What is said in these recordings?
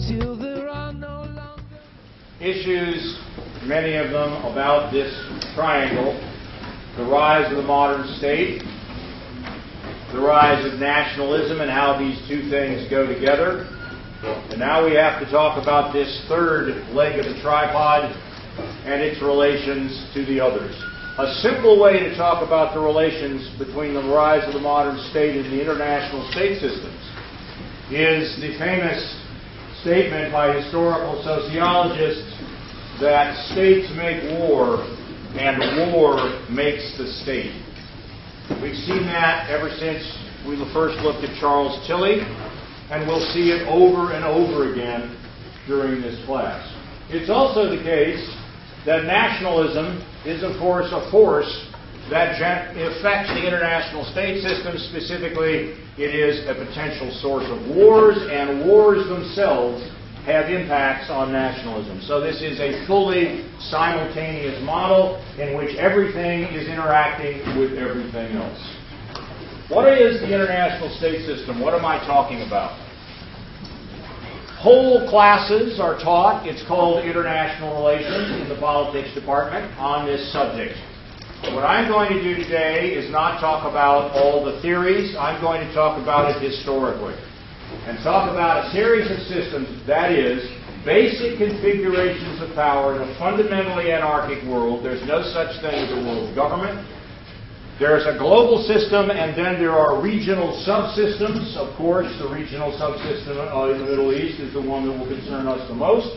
till there are no longer issues, many of them about this triangle: the rise of the modern state, the rise of nationalism and how these two things go together. And now we have to talk about this third leg of the tripod and its relations to the others. A simple way to talk about the relations between the rise of the modern state and the international state systems is the famous statement by historical sociologists that states make war and war makes the state. We've seen that ever since we first looked at Charles Tilly, and we'll see it over and over again during this class. It's also the case that nationalism is, of course, a force that affects the international state system. Specifically, it is a potential source of wars, and wars themselves have impacts on nationalism. So this is a fully simultaneous model in which everything is interacting with everything else. What is the international state system? What am I talking about? Whole classes are taught. It's called international relations in the politics department on this subject. What I'm going to do today is not talk about all the theories. I'm going to talk about it historically and talk about a series of systems, that is, basic configurations of power in a fundamentally anarchic world. There's no such thing as a world government. There's a global system, and then there are regional subsystems. Of course, the regional subsystem in the Middle East is the one that will concern us the most.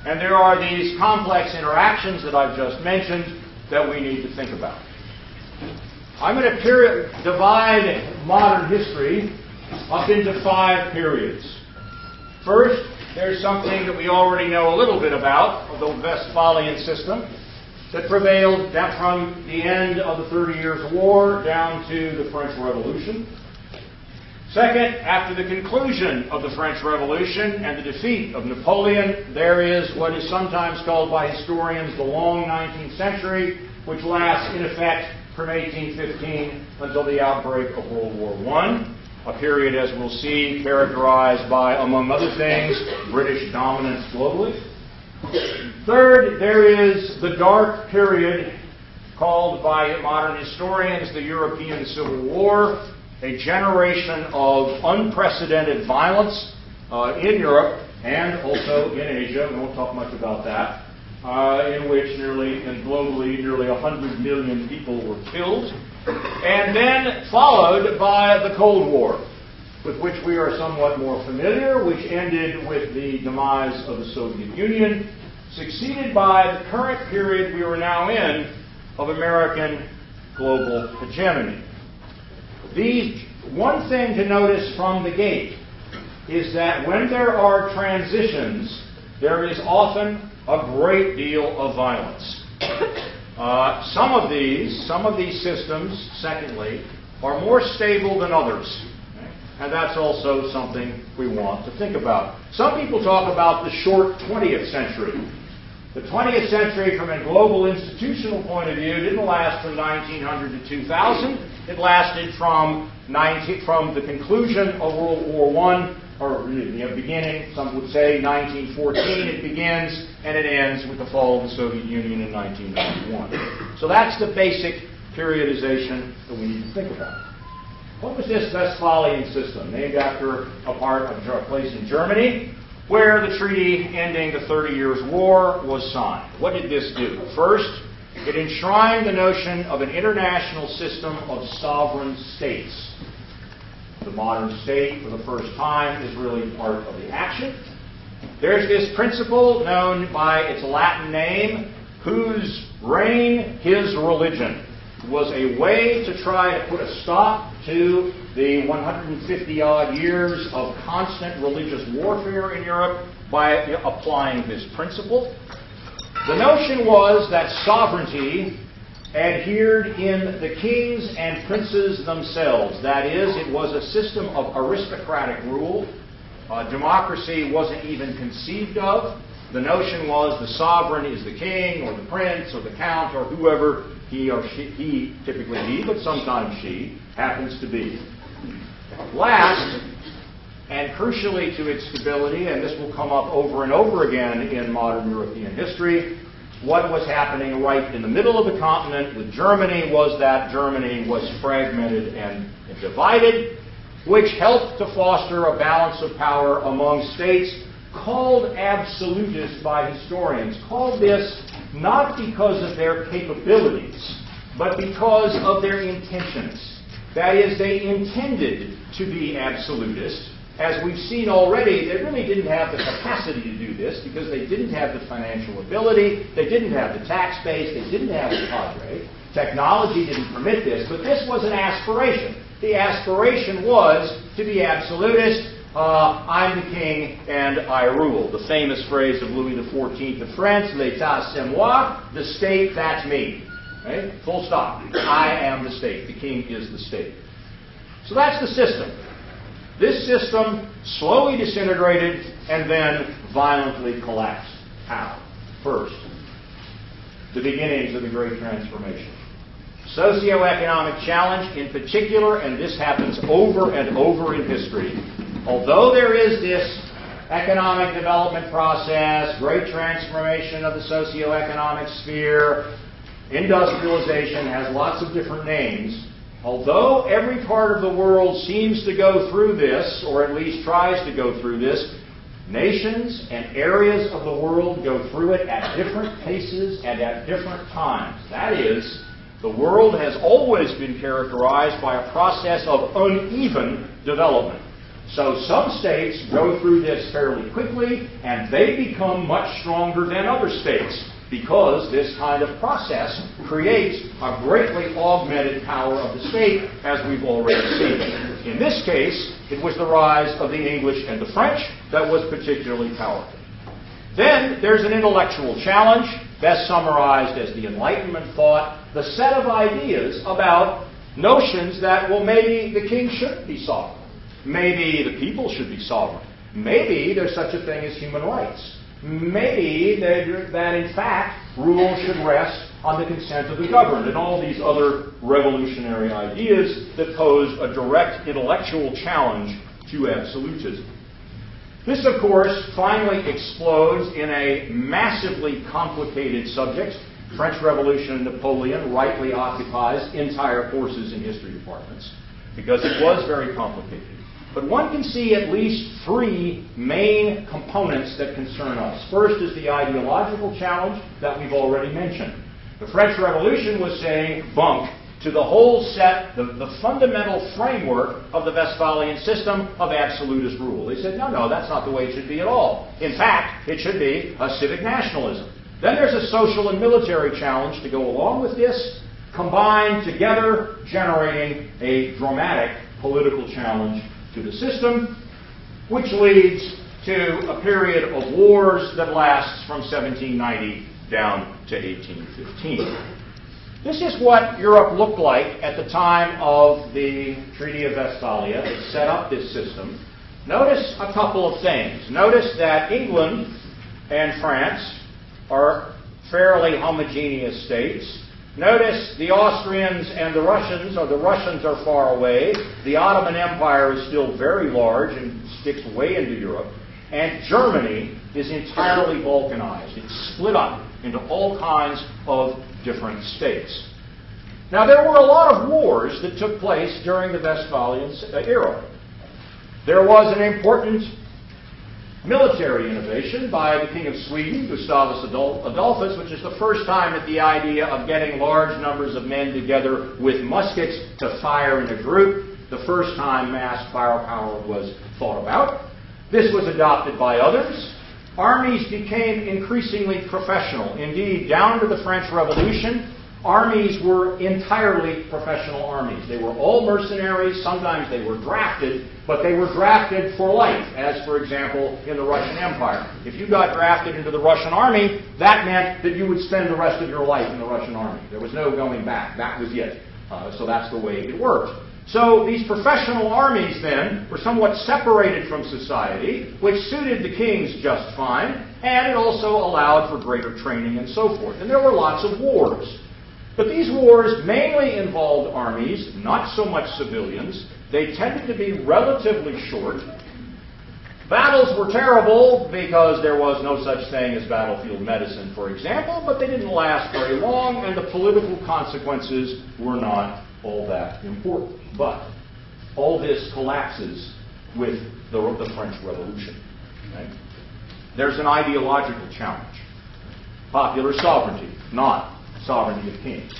And there are these complex interactions that I've just mentioned that we need to think about. I'm going to divide modern history up into 5 periods. First, there's something that we already know a little bit about, the Westphalian system, that prevailed from the end of the 30 Years' War down to the French Revolution. Second, after the conclusion of the French Revolution and the defeat of Napoleon, there is what is sometimes called by historians the long 19th century, which lasts in effect from 1815 until the outbreak of World War I, a period, as we'll see, characterized by, among other things, British dominance globally. Third, there is the dark period called by modern historians the European Civil War, a generation of unprecedented violence in Europe and also in Asia. We won't talk much about that, in which globally nearly 100 million people were killed. And then followed by the Cold War, with which we are somewhat more familiar, which ended with the demise of the Soviet Union, succeeded by the current period we are now in of American global hegemony. One thing to notice from the gate is that when there are transitions, there is often a great deal of violence. Some of these systems, secondly, are more stable than others. And that's also something we want to think about. Some people talk about the short 20th century. The 20th century, from a global institutional point of view, didn't last from 1900 to 2000. It lasted from the conclusion of World War I, or really the beginning, some would say 1914 it begins, and it ends with the fall of the Soviet Union in 1991. So that's the basic periodization that we need to think about. What was this Westphalian system? Named after a place in Germany where the treaty ending the 30 Years' War was signed. What did this do? First, it enshrined the notion of an international system of sovereign states. The modern state, for the first time, is really part of the action. There's this principle known by its Latin name, whose reign, his religion. It was a way to try to put a stop to the 150-odd years of constant religious warfare in Europe by applying this principle. The notion was that sovereignty adhered in the kings and princes themselves. That is, it was a system of aristocratic rule. Democracy wasn't even conceived of. The notion was the sovereign is the king or the prince or the count or whoever typically he, but sometimes she, happens to be. Last, and crucially to its stability, and this will come up over and over again in modern European history, what was happening right in the middle of the continent with Germany was that Germany was fragmented and divided, which helped to foster a balance of power among states called absolutist by historians. Called this not because of their capabilities, but because of their intentions. That is, they intended to be absolutist. As we've seen already, they really didn't have the capacity to do this because they didn't have the financial ability, they didn't have the tax base, they didn't have the cadre. Technology didn't permit this, but this was an aspiration. The aspiration was to be absolutist. I'm the king and I rule. The famous phrase of Louis XIV of France, l'État c'est moi, the state, that's me. Right? Full stop. I am the state. The king is the state. So that's the system. This system slowly disintegrated and then violently collapsed. How? First, the beginnings of the Great Transformation. Socioeconomic challenge in particular, and this happens over and over in history. Although there is this economic development process, great transformation of the socioeconomic sphere, industrialization has lots of different names. Although every part of the world seems to go through this, or at least tries to go through this, nations and areas of the world go through it at different paces and at different times. That is, the world has always been characterized by a process of uneven development. So some states go through this fairly quickly, and they become much stronger than other states, because this kind of process creates a greatly augmented power of the state, as we've already seen. In this case, it was the rise of the English and the French that was particularly powerful. Then there's an intellectual challenge, best summarized as the Enlightenment thought, the set of ideas about notions that, well, maybe the king shouldn't be sovereign. Maybe the people should be sovereign. Maybe there's such a thing as human rights. Maybe that in fact, rule should rest on the consent of the governed, and all these other revolutionary ideas that pose a direct intellectual challenge to absolutism. This, of course, finally explodes in a massively complicated subject. French Revolution and Napoleon rightly occupies entire courses in history departments because it was very complicated. But one can see at least three main components that concern us. First is the ideological challenge that we've already mentioned. The French Revolution was saying bunk to the whole set, the fundamental framework of the Westphalian system of absolutist rule. They said, no, that's not the way it should be at all. In fact, it should be a civic nationalism. Then there's a social and military challenge to go along with this, combined together, generating a dramatic political challenge to the system, which leads to a period of wars that lasts from 1790 down to 1815. This is what Europe looked like at the time of the Treaty of Westphalia. It set up this system. Notice a couple of things. Notice that England and France are fairly homogeneous states. Notice the Austrians and the Russians, or the Russians are far away. The Ottoman Empire is still very large and sticks way into Europe. And Germany is entirely Balkanized. It's split up into all kinds of different states. Now, there were a lot of wars that took place during the Westphalian era. There was an important military innovation by the King of Sweden, Gustavus Adolphus, which is the first time that the idea of getting large numbers of men together with muskets to fire in a group, the first time mass firepower was thought about. This was adopted by others. Armies became increasingly professional. Indeed, down to the French Revolution, armies were entirely professional armies. They were all mercenaries. Sometimes they were drafted, but they were drafted for life, as, for example, in the Russian Empire. If you got drafted into the Russian army, that meant that you would spend the rest of your life in the Russian army. There was no going back. That was it. So that's the way it worked. So these professional armies then were somewhat separated from society, which suited the kings just fine, and it also allowed for greater training and so forth. And there were lots of wars. But these wars mainly involved armies, not so much civilians. They tended to be relatively short. Battles were terrible because there was no such thing as battlefield medicine, for example, but they didn't last very long, and the political consequences were not all that important. But all this collapses with the French Revolution. Right? There's an ideological challenge. Popular sovereignty, not sovereignty of kings.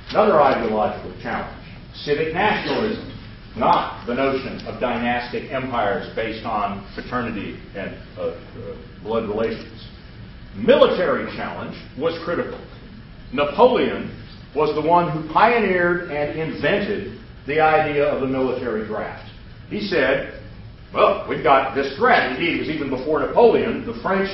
Another ideological challenge. Civic nationalism, not the notion of dynastic empires based on fraternity and blood relations. Military challenge was critical. Napoleon was the one who pioneered and invented the idea of the military draft. He said, well, we've got this threat. Indeed, it was even before Napoleon. The French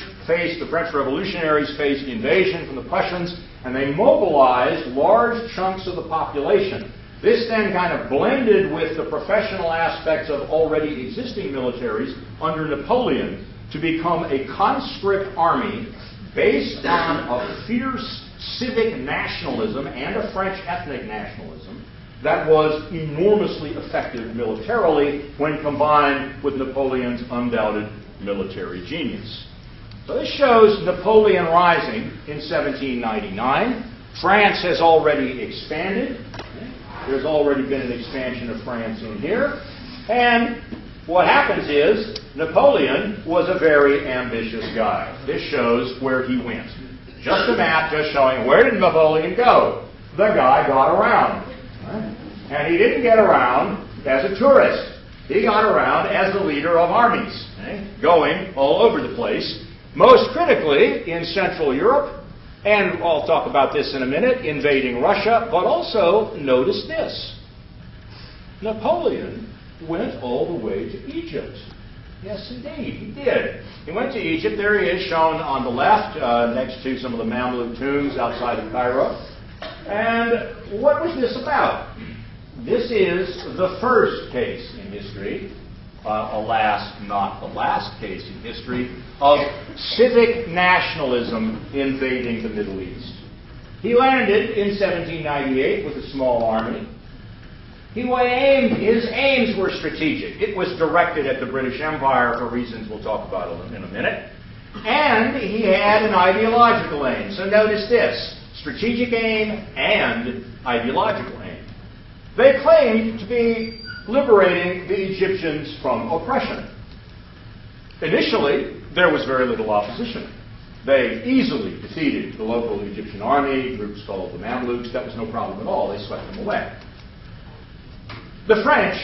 revolutionaries faced invasion from the Prussians, and they mobilized large chunks of the population. This then kind of blended with the professional aspects of already existing militaries under Napoleon to become a conscript army based on a fierce civic nationalism and a French ethnic nationalism that was enormously effective militarily when combined with Napoleon's undoubted military genius. So this shows Napoleon rising in 1799. France has already expanded. There's already been an expansion of France in here. And what happens is Napoleon was a very ambitious guy. This shows where he went. Just a map just showing where did Napoleon go. The guy got around. And he didn't get around as a tourist. He got around as the leader of armies, going all over the place, most critically in Central Europe, and I'll talk about this in a minute, invading Russia, but also notice this. Napoleon went all the way to Egypt. Yes, indeed, he did. He went to Egypt. There he is, shown on the left, next to some of the Mamluk tombs outside of Cairo. And what was this about? This is the first case in history, alas, not the last case in history, of civic nationalism invading the Middle East. He landed in 1798 with a small army. His aims were strategic. It was directed at the British Empire for reasons we'll talk about in a minute. And he had an ideological aim. So notice this, strategic aim and ideological aim. They claimed to be liberating the Egyptians from oppression. Initially, there was very little opposition. They easily defeated the local Egyptian army, groups called the Mamluks. That was no problem at all. They swept them away. The French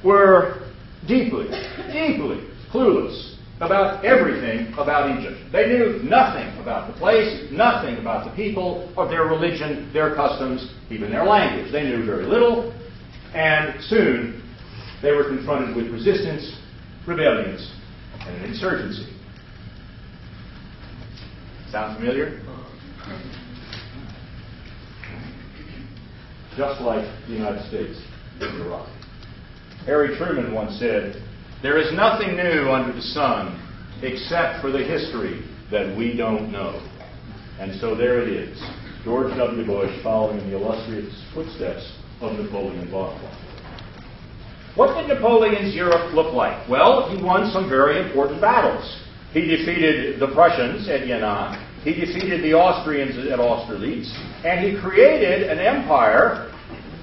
were deeply, deeply clueless about everything about Egypt. They knew nothing about the place, nothing about the people, or their religion, their customs, even their language. They knew very little, and soon they were confronted with resistance, rebellions, and an insurgency. Sound familiar? Just like the United States in Iraq. Harry Truman once said, "There is nothing new under the sun except for the history that we don't know." And so there it is. George W. Bush following in the illustrious footsteps of Napoleon Bonaparte. What did Napoleon's Europe look like? Well, he won some very important battles. He defeated the Prussians at Jena. He defeated the Austrians at Austerlitz. And he created an empire.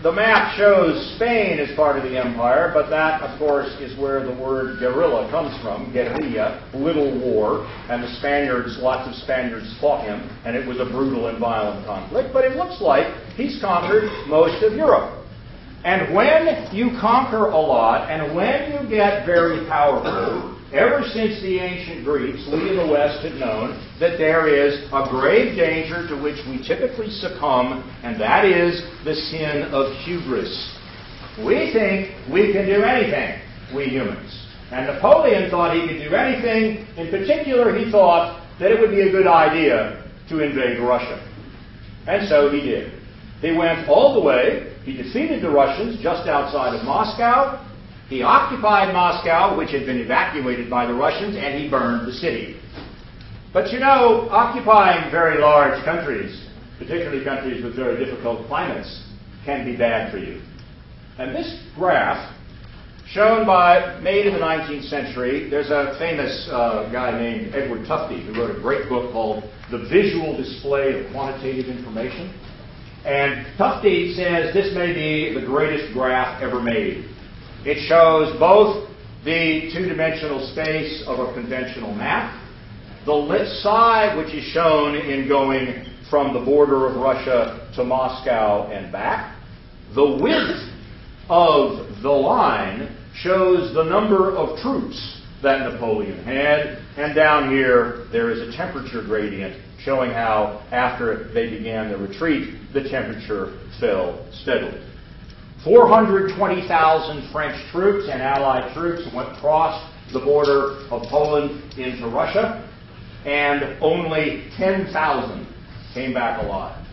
The map shows Spain as part of the empire, but that, of course, is where the word guerrilla comes from, guerrilla, little war, and the Spaniards, lots of Spaniards fought him, and it was a brutal and violent conflict. But it looks like he's conquered most of Europe. And when you conquer a lot, and when you get very powerful, ever since the ancient Greeks, we in the West had known that there is a grave danger to which we typically succumb, and that is the sin of hubris. We think we can do anything, we humans. And Napoleon thought he could do anything. In particular, he thought that it would be a good idea to invade Russia. And so he did. He went all the way. He defeated the Russians just outside of Moscow. He occupied Moscow, which had been evacuated by the Russians, and he burned the city. But you know, occupying very large countries, particularly countries with very difficult climates, can be bad for you. And this graph made in the 19th century. There's a famous guy named Edward Tufte who wrote a great book called The Visual Display of Quantitative Information. And Tufte says this may be the greatest graph ever made. It shows both the two-dimensional space of a conventional map, the lit side, which is shown in going from the border of Russia to Moscow and back. The width of the line shows the number of troops that Napoleon had, and down here there is a temperature gradient showing how, after they began their retreat, the temperature fell steadily. 420,000 French troops and Allied troops crossed the border of Poland into Russia, and only 10,000 came back alive.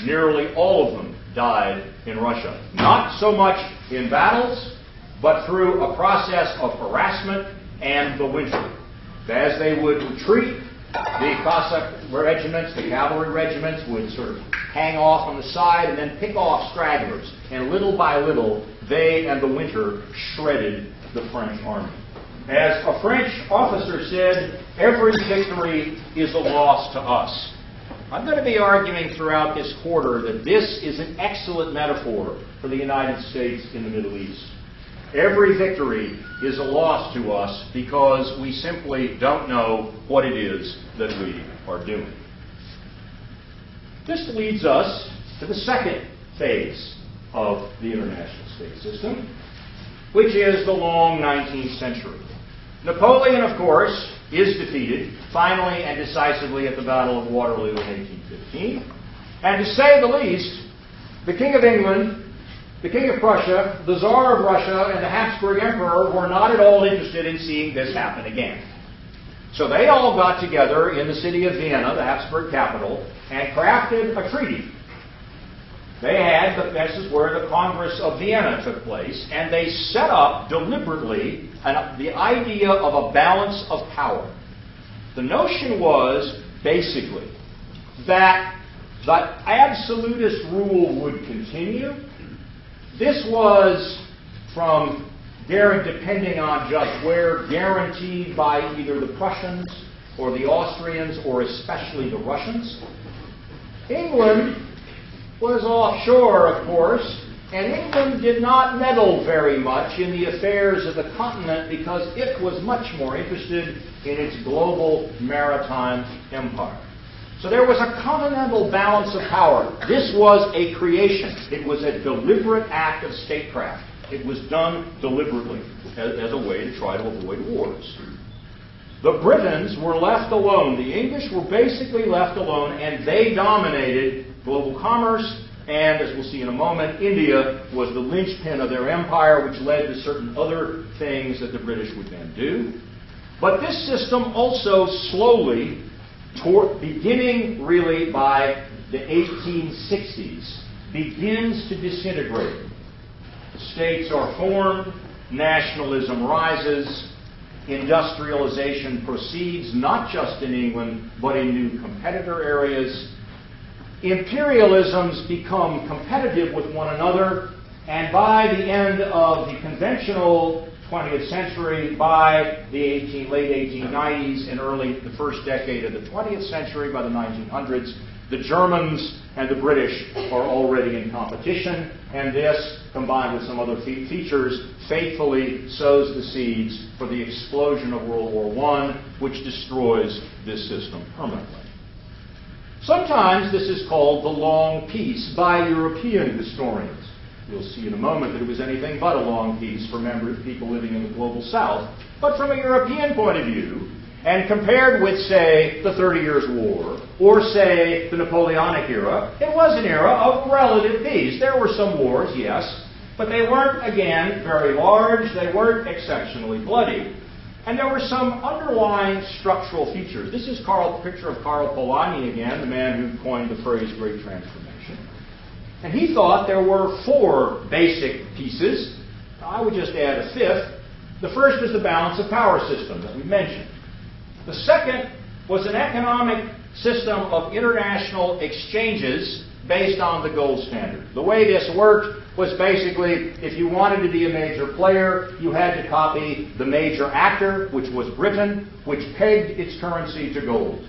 Nearly all of them died in Russia. Not so much in battles, but through a process of harassment and the winter. As they would retreat, the Cossack regiments, the cavalry regiments, would sort of hang off on the side and then pick off stragglers. And little by little, they and the winter shredded the French army. As a French officer said, every victory is a loss to us. I'm going to be arguing throughout this quarter that this is an excellent metaphor for the United States in the Middle East. Every victory is a loss to us because we simply don't know what it is that we are doing. This leads us to the second phase of the international state system, which is the long 19th century. Napoleon, of course, is defeated finally and decisively at the Battle of Waterloo in 1815. And to say the least, the King of England, the King of Prussia, the Tsar of Russia, and the Habsburg Emperor were not at all interested in seeing this happen again. So they all got together in the city of Vienna, the Habsburg capital, and crafted a treaty. This is where the Congress of Vienna took place, and they set up deliberately the idea of a balance of power. The notion was, basically, that the absolutist rule would continue. This was depending on just where, guaranteed by either the Prussians or the Austrians or especially the Russians. England was offshore, of course, and England did not meddle very much in the affairs of the continent because it was much more interested in its global maritime empire. So there was a continental balance of power. This was a creation. It was a deliberate act of statecraft. It was done deliberately as a way to try to avoid wars. The Britons were left alone. The English were basically left alone, and they dominated global commerce. And as we'll see in a moment, India was the linchpin of their empire, which led to certain other things that the British would then do. But this system also slowly, beginning really by the 1860s, begins to disintegrate. The states are formed, nationalism rises, industrialization proceeds, not just in England, but in new competitor areas. Imperialisms become competitive with one another, and by the end of the conventional 20th century, by the late 1890s and early the first decade of the 20th century, by the 1900s, the Germans and the British are already in competition, and this, combined with some other features, faithfully sows the seeds for the explosion of World War I, which destroys this system permanently. Sometimes this is called the long peace by European historians. You'll see in a moment that it was anything but a long peace for people living in the global south. But from a European point of view, and compared with, say, the 30 Years' War, or, say, the Napoleonic era, it was an era of relative peace. There were some wars, yes, but they weren't, again, very large. They weren't exceptionally bloody. And there were some underlying structural features. This is a picture of Karl Polanyi again, the man who coined the phrase Great Transformation. And he thought there were four basic pieces. I would just add a fifth. The first is the balance of power system that we mentioned. The second was an economic system of international exchanges based on the gold standard. The way this worked was basically, if you wanted to be a major player, you had to copy the major actor, which was Britain, which pegged its currency to gold.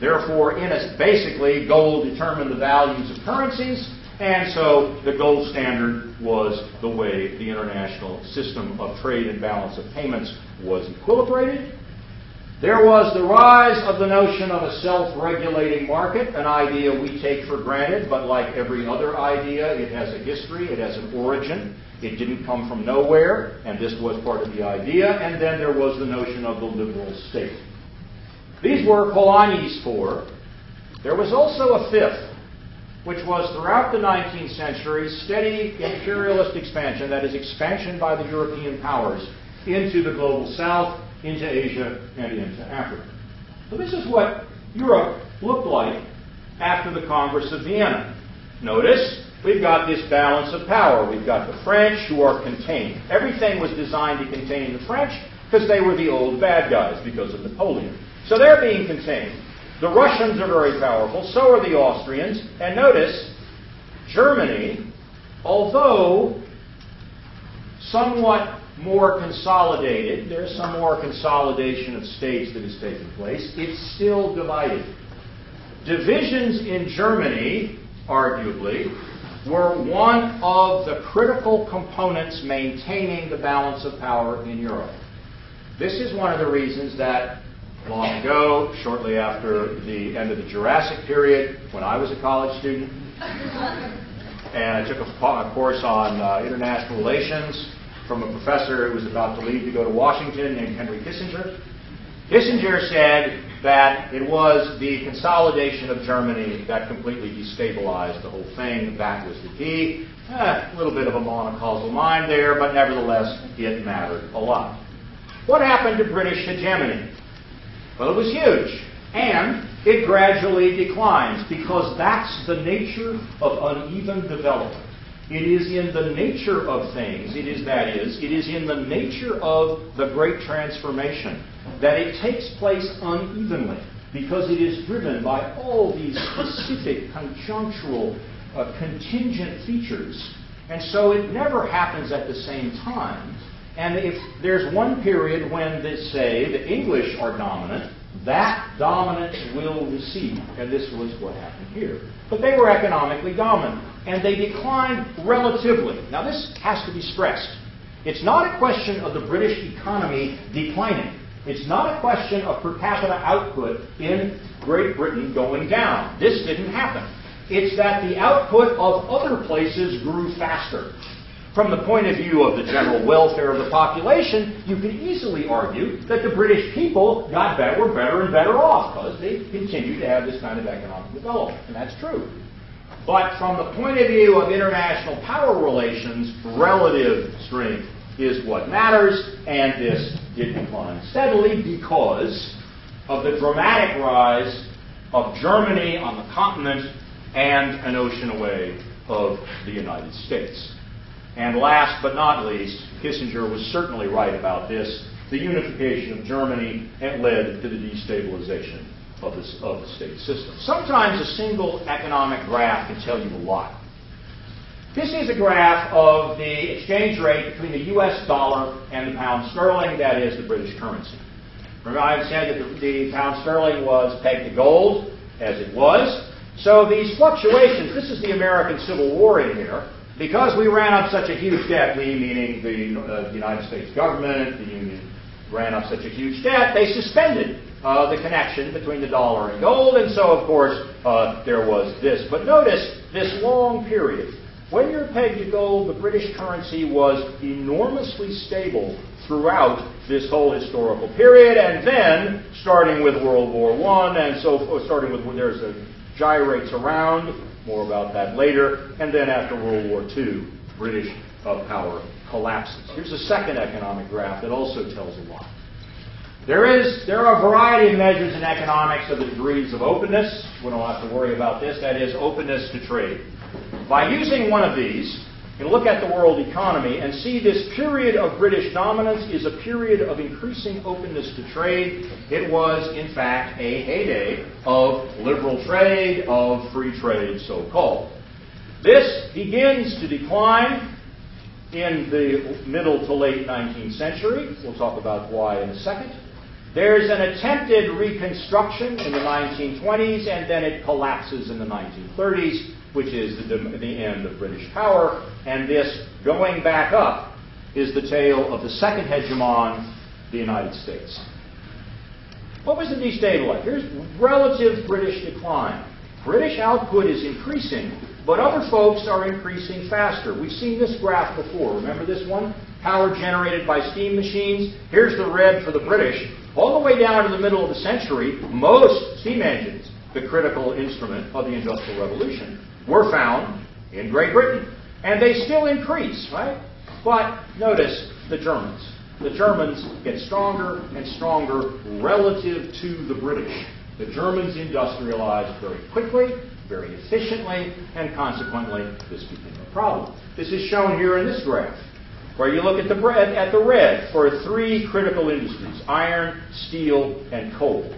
Therefore, basically, gold determined the values of currencies, and so the gold standard was the way the international system of trade and balance of payments was equilibrated. There was the rise of the notion of a self-regulating market, an idea we take for granted, but like every other idea, it has a history, it has an origin. It didn't come from nowhere, and this was part of the idea. And then there was the notion of the liberal state. These were Polanyi's four. There was also a fifth, which was throughout the 19th century, steady imperialist expansion, that is, expansion by the European powers into the global south, into Asia, and into Africa. So this is what Europe looked like after the Congress of Vienna. Notice, we've got this balance of power. We've got the French, who are contained. Everything was designed to contain the French because they were the old bad guys because of Napoleon. So they're being contained. The Russians are very powerful, so are the Austrians. And notice, Germany, although somewhat more consolidated, there's some more consolidation of states that has taken place, it's still divided. Divisions in Germany, arguably, were one of the critical components maintaining the balance of power in Europe. This is one of the reasons that long ago, shortly after the end of the Jurassic period, when I was a college student, and I took a course on international relations from a professor who was about to leave to go to Washington named Henry Kissinger. Kissinger said that it was the consolidation of Germany that completely destabilized the whole thing. That was the key. A little bit of a monocausal mind there, but nevertheless, it mattered a lot. What happened to British hegemony? Well, it was huge. And it gradually declines because that's the nature of uneven development. It is in the nature of things, it is in the nature of the great transformation that it takes place unevenly because it is driven by all these specific, conjunctural, contingent features. And so it never happens at the same time. And if there's one period when, say, the English are dominant, that dominance will recede. And this was what happened here. But they were economically dominant. And they declined relatively. Now this has to be stressed. It's not a question of the British economy declining. It's not a question of per capita output in Great Britain going down. This didn't happen. It's that the output of other places grew faster. From the point of view of the general welfare of the population, you could easily argue that the British people were better and better off because they continued to have this kind of economic development. And that's true. But from the point of view of international power relations, relative strength is what matters, and this did decline steadily because of the dramatic rise of Germany on the continent and an ocean away of the United States. And last but not least, Kissinger was certainly right about this. The unification of Germany led to the destabilization of the state system. Sometimes a single economic graph can tell you a lot. This is a graph of the exchange rate between the US dollar and the pound sterling, that is the British currency. Remember, I said that the pound sterling was pegged to gold, as it was. So these fluctuations, this is the American Civil War in here. Because we ran up such a huge debt, we, meaning the United States government, the Union, ran up such a huge debt, they suspended the connection between the dollar and gold, and so, of course, there was this. But notice this long period. When you're pegged to gold, the British currency was enormously stable throughout this whole historical period, and then, starting with World War I, and so starting with, there's gyrates around, more about that later, and then after World War II, British power collapses. Here's a second economic graph that also tells a lot. There are a variety of measures in economics of the degrees of openness. We don't have to worry about this. That is openness to trade. By using one of these, you can look at the world economy and see this period of British dominance is a period of increasing openness to trade. It was, in fact, a heyday of liberal trade, of free trade, so-called. This begins to decline in the middle to late 19th century. We'll talk about why in a second. There's an attempted reconstruction in the 1920s, and then it collapses in the 1930s, which is the end of British power. And this going back up is the tale of the second hegemon, the United States. What was the new state like? Here's relative British decline. British output is increasing, but other folks are increasing faster. We've seen this graph before. Remember this one? Power generated by steam machines. Here's the red for the British. All the way down to the middle of the century, most steam engines, the critical instrument of the Industrial Revolution, were found in Great Britain. And they still increase, right? But notice the Germans. The Germans get stronger and stronger relative to the British. The Germans industrialized very quickly, very efficiently, and consequently, this became a problem. This is shown here in this graph, where you look at the red for three critical industries: iron, steel, and coal.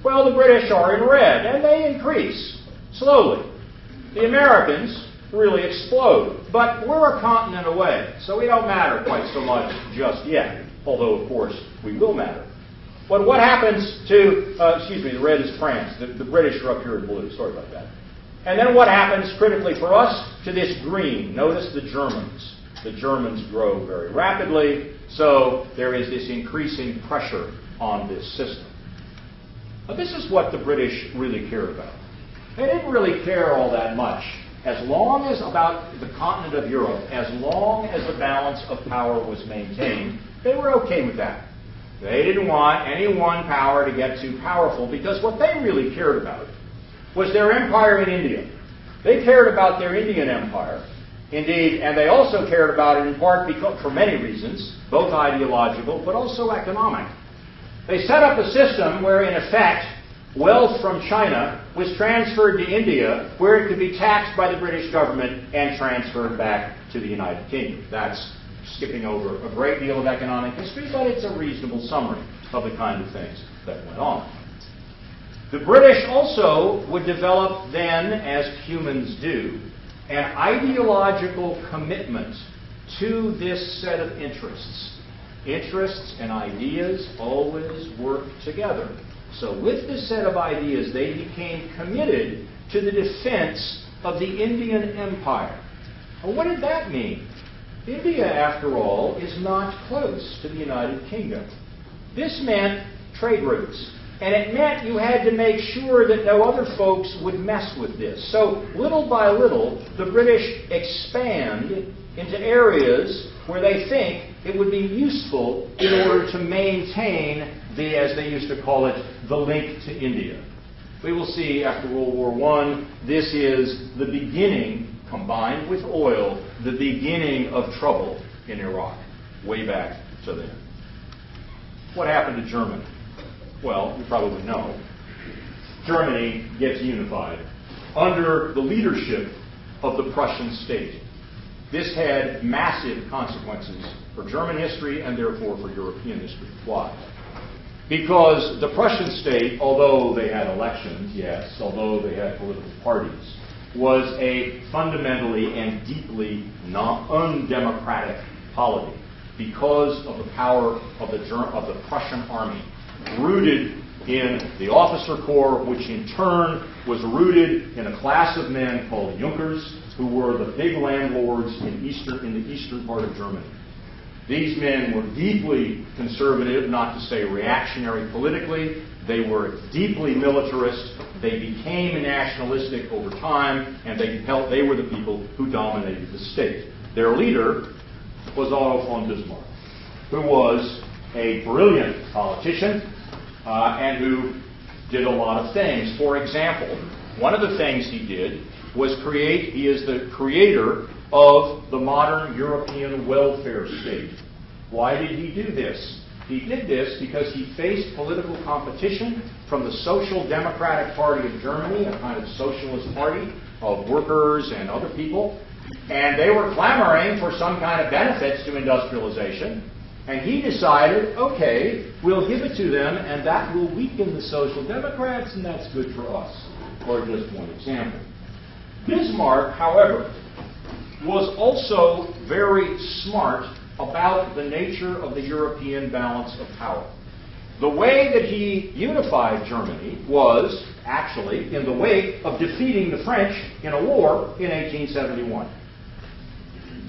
Well, the British are in red, and they increase slowly. The Americans really explode, but we're a continent away, so we don't matter quite so much just yet, although, of course, we will matter. But what happens to, the red is France. The British are up here in blue. Sorry about that. And then what happens critically for us to this green? Notice the Germans. The Germans grow very rapidly, so there is this increasing pressure on this system. Now, this is what the British really cared about. They didn't really care all that much as long as about the continent of Europe, as long as the balance of power was maintained. They were okay with that. They didn't want any one power to get too powerful, because what they really cared about was their empire in India. They cared about their Indian empire, indeed, and they also cared about it in part because, for many reasons, both ideological but also economic. They set up a system where, in effect, wealth from China was transferred to India, where it could be taxed by the British government and transferred back to the United Kingdom. That's skipping over a great deal of economic history, but it's a reasonable summary of the kind of things that went on. The British also would develop then, as humans do, an ideological commitment to this set of interests. Interests and ideas always work together. So with this set of ideas, they became committed to the defense of the Indian Empire. Well, what did that mean? India, after all, is not close to the United Kingdom. This meant trade routes. And it meant you had to make sure that no other folks would mess with this. So little by little, the British expand into areas where they think it would be useful in order to maintain the, as they used to call it, the link to India. We will see after World War I, this is the beginning, combined with oil, the beginning of trouble in Iraq, way back to then. What happened to Germany? Well, you probably know. Germany gets unified under the leadership of the Prussian state. This had massive consequences for German history and therefore for European history. Why? Because the Prussian state, although they had elections, yes, although they had political parties, was a fundamentally and deeply undemocratic polity because of the power of the Prussian army, rooted in the officer corps, which in turn was rooted in a class of men called Junkers, who were the big landlords in the eastern part of Germany. These men were deeply conservative, not to say reactionary politically. They were deeply militarist. They became nationalistic over time, and they were the people who dominated the state. Their leader was Otto von Bismarck, who was a brilliant politician and who did a lot of things. For example, one of the things he did was he is the creator of the modern European welfare state. Why did he do this? He did this because he faced political competition from the Social Democratic Party of Germany, a kind of socialist party of workers and other people, and they were clamoring for some kind of benefits to industrialization. And he decided, okay, we'll give it to them, and that will weaken the Social Democrats, and that's good for us. Or just one example. Bismarck, however, was also very smart about the nature of the European balance of power. The way that he unified Germany was actually in the wake of defeating the French in a war in 1871.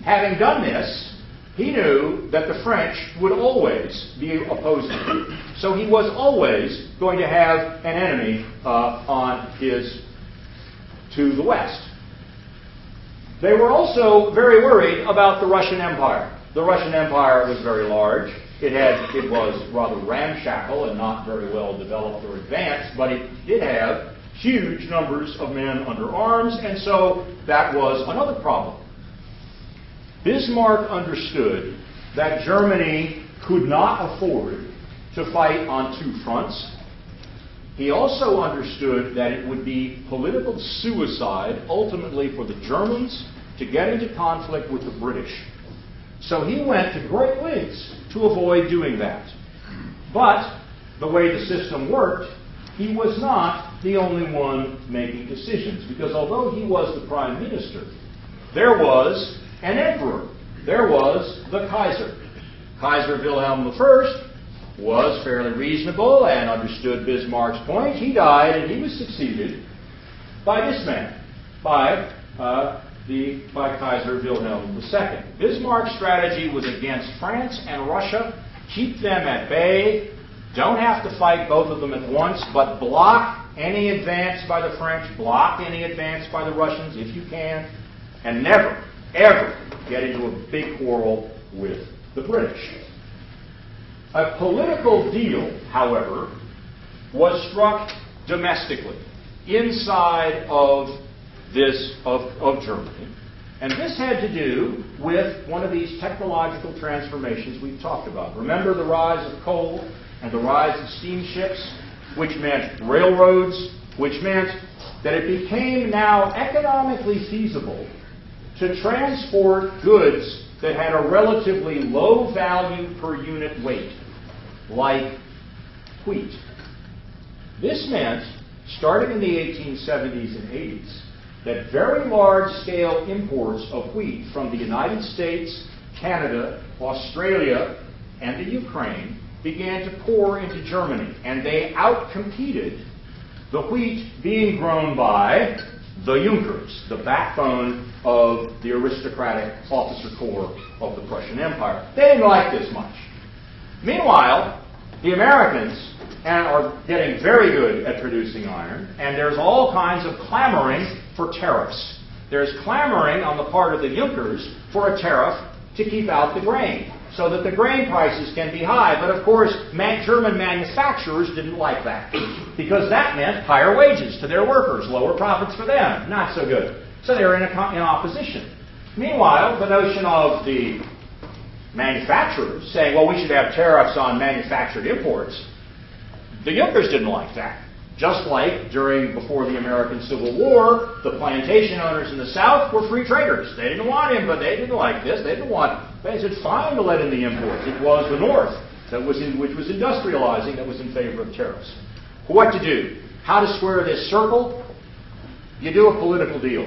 Having done this, he knew that the French would always be opposing him. So he was always going to have an enemy to the west. They were also very worried about the Russian Empire. The Russian Empire was very large. It was rather ramshackle and not very well developed or advanced, but it did have huge numbers of men under arms, and so that was another problem. Bismarck understood that Germany could not afford to fight on two fronts. He also understood that it would be political suicide ultimately for the Germans to get into conflict with the British. So he went to great lengths to avoid doing that. But the way the system worked, he was not the only one making decisions, because although he was the prime minister, there was an emperor. There was the Kaiser. Kaiser Wilhelm I was fairly reasonable and understood Bismarck's point. He died and he was succeeded by this man, by Kaiser Wilhelm II. Bismarck's strategy was against France and Russia. Keep them at bay. Don't have to fight both of them at once, but block any advance by the French, block any advance by the Russians if you can, and never, ever get into a big quarrel with the British. A political deal, however, was struck domestically inside of Germany. And this had to do with one of these technological transformations we've talked about. Remember the rise of coal and the rise of steamships, which meant railroads, which meant that it became now economically feasible to transport goods that had a relatively low value per unit weight, like wheat. This meant, starting in the 1870s and 80s, that very large-scale imports of wheat from the United States, Canada, Australia, and the Ukraine began to pour into Germany, and they outcompeted the wheat being grown by the Junkers, the backbone of the aristocratic officer corps of the Prussian Empire. They didn't like this much. Meanwhile, the Americans are getting very good at producing iron, and there's all kinds of clamoring for tariffs. There's clamoring on the part of the Junkers for a tariff to keep out the grain, so that the grain prices can be high. But of course, German manufacturers didn't like that, because that meant higher wages to their workers, lower profits for them. Not so good. So they were in opposition. Meanwhile, the notion of the manufacturers saying, well, we should have tariffs on manufactured imports, the Junkers didn't like that. Just like before the American Civil War, the plantation owners in the South were free traders. They didn't want him, but they didn't like this. They said, fine to let in the imports. It was the North which was industrializing that was in favor of tariffs. What to do? How to square this circle? You do a political deal.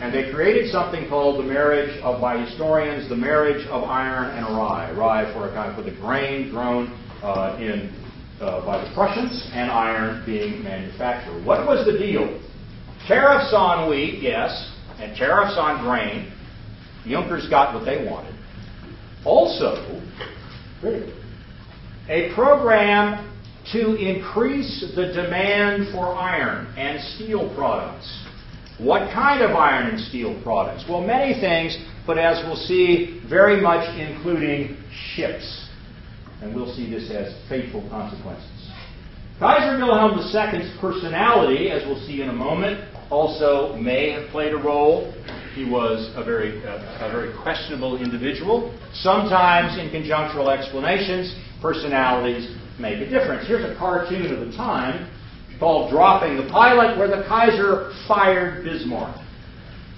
And they created something called the marriage of, by historians, the marriage of iron and rye. Rye for the grain grown by the Prussians, and iron being manufactured. What was the deal? Tariffs on wheat, yes, and tariffs on grain. The Junkers got what they wanted. Also, a program to increase the demand for iron and steel products. What kind of iron and steel products? Well, many things, but as we'll see, very much including ships. And we'll see this has fateful consequences. Kaiser Wilhelm II's personality, as we'll see in a moment, also may have played a role. He was a very questionable individual. Sometimes, in conjunctural explanations, personalities make a difference. Here's a cartoon of the time called Dropping the Pilot, where the Kaiser fired Bismarck.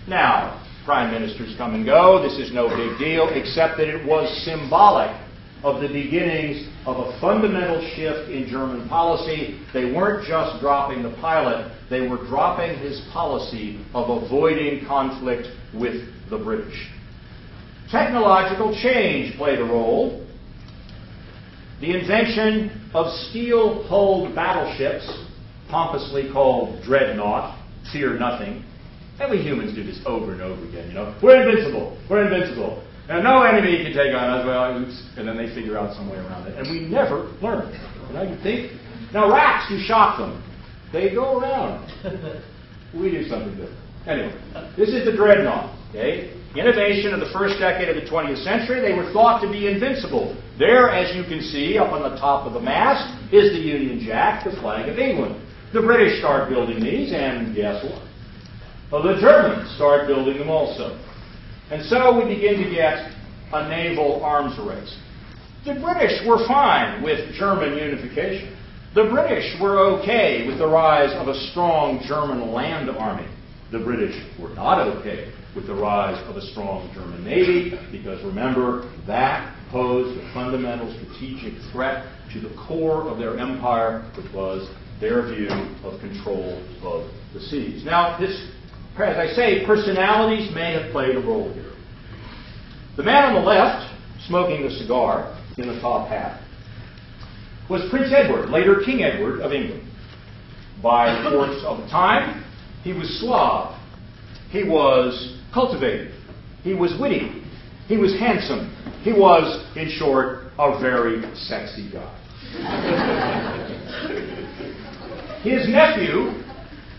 Now, prime ministers come and go. This is no big deal, except that it was symbolic of the beginnings of a fundamental shift in German policy. They weren't just dropping the pilot, they were dropping his policy of avoiding conflict with the British. Technological change played a role. The invention of steel-hulled battleships, pompously called dreadnought, fear nothing. And we humans do this over and over again, you know. We're invincible. We're invincible. And no enemy can take on us. Well, oops. And then they figure out some way around it. And we never learn. You know, you think. Now, rats, you shock them. They go around. We do something different. Anyway, this is the dreadnought. Okay? Innovation of the first decade of the 20th century, they were thought to be invincible. There, as you can see, up on the top of the mast, is the Union Jack, the flag of England. The British start building these, and guess what? Well, the Germans start building them also. And so we begin to get a naval arms race. The British were fine with German unification. The British were okay with the rise of a strong German land army. The British were not okay with the rise of a strong German navy, because remember, that posed a fundamental strategic threat to the core of their empire, which was their view of control of the seas. Now, this, as I say, personalities may have played a role here. The man on the left, smoking the cigar in the top hat, was Prince Edward, later King Edward of England. By reports of the time, he was suave, he was cultivated, he was witty, he was handsome, he was, in short, a very sexy guy. His nephew,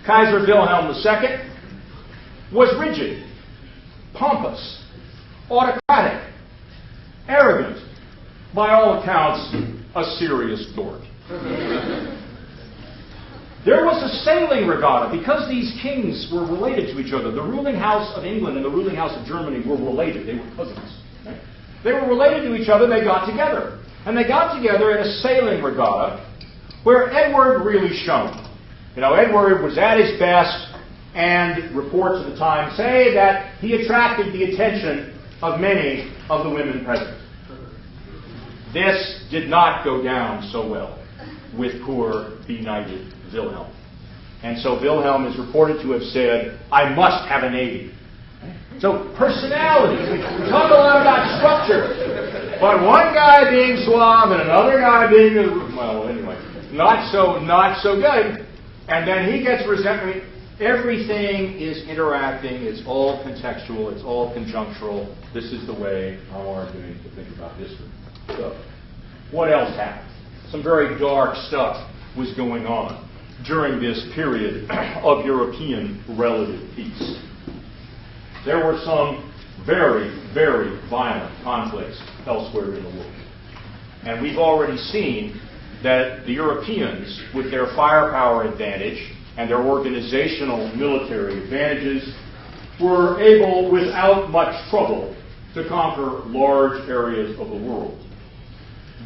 Kaiser Wilhelm II, was rigid, pompous, autocratic, arrogant, by all accounts, a serious dork. There was a sailing regatta. Because these kings were related to each other, the ruling house of England and the ruling house of Germany were related. They were cousins. Right? They were related to each other. They got together. And they got together in a sailing regatta where Edward really shone. You know, Edward was at his best, and reports of the time say that he attracted the attention of many of the women present. This did not go down so well with poor, benighted Wilhelm. And so Wilhelm is reported to have said, I must have a navy. So personality, we talk a lot about structure, but one guy being suave and another guy being, well, anyway, not so good. And then he gets resentment. Everything is interacting. It's all contextual. It's all conjunctural. This is the way I'm arguing to think about history. So, what else happened? Some very dark stuff was going on during this period of European relative peace. There were some very, very violent conflicts elsewhere in the world. And we've already seen that the Europeans, with their firepower advantage and their organizational military advantages, were able, without much trouble, to conquer large areas of the world.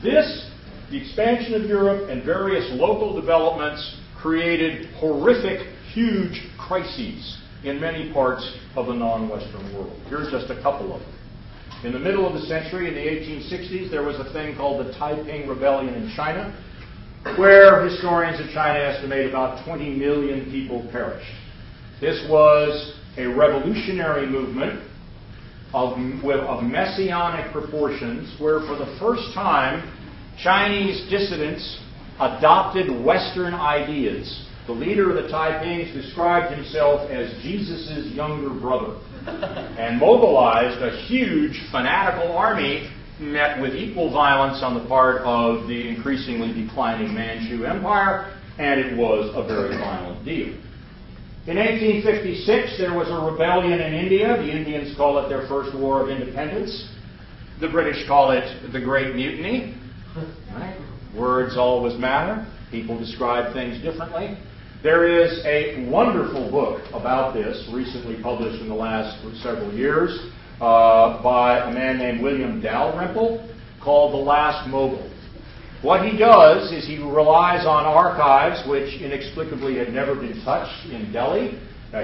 This, the expansion of Europe and various local developments, created horrific, huge crises in many parts of the non-Western world. Here's just a couple of them. In the middle of the century, in the 1860s, there was a thing called the Taiping Rebellion in China, where historians of China estimate about 20 million people perished. This was a revolutionary movement of messianic proportions, where for the first time Chinese dissidents adopted Western ideas. The leader of the Taipings described himself as Jesus' younger brother and mobilized a huge fanatical army, met with equal violence on the part of the increasingly declining Manchu Empire, and it was a very violent deal. In 1856, there was a rebellion in India. The Indians call it their first war of independence. The British call it the Great Mutiny. Right? Words always matter. People describe things differently. There is a wonderful book about this, recently published in the last several years, by a man named William Dalrymple, called The Last Mogul. What he does is he relies on archives which inexplicably had never been touched in Delhi.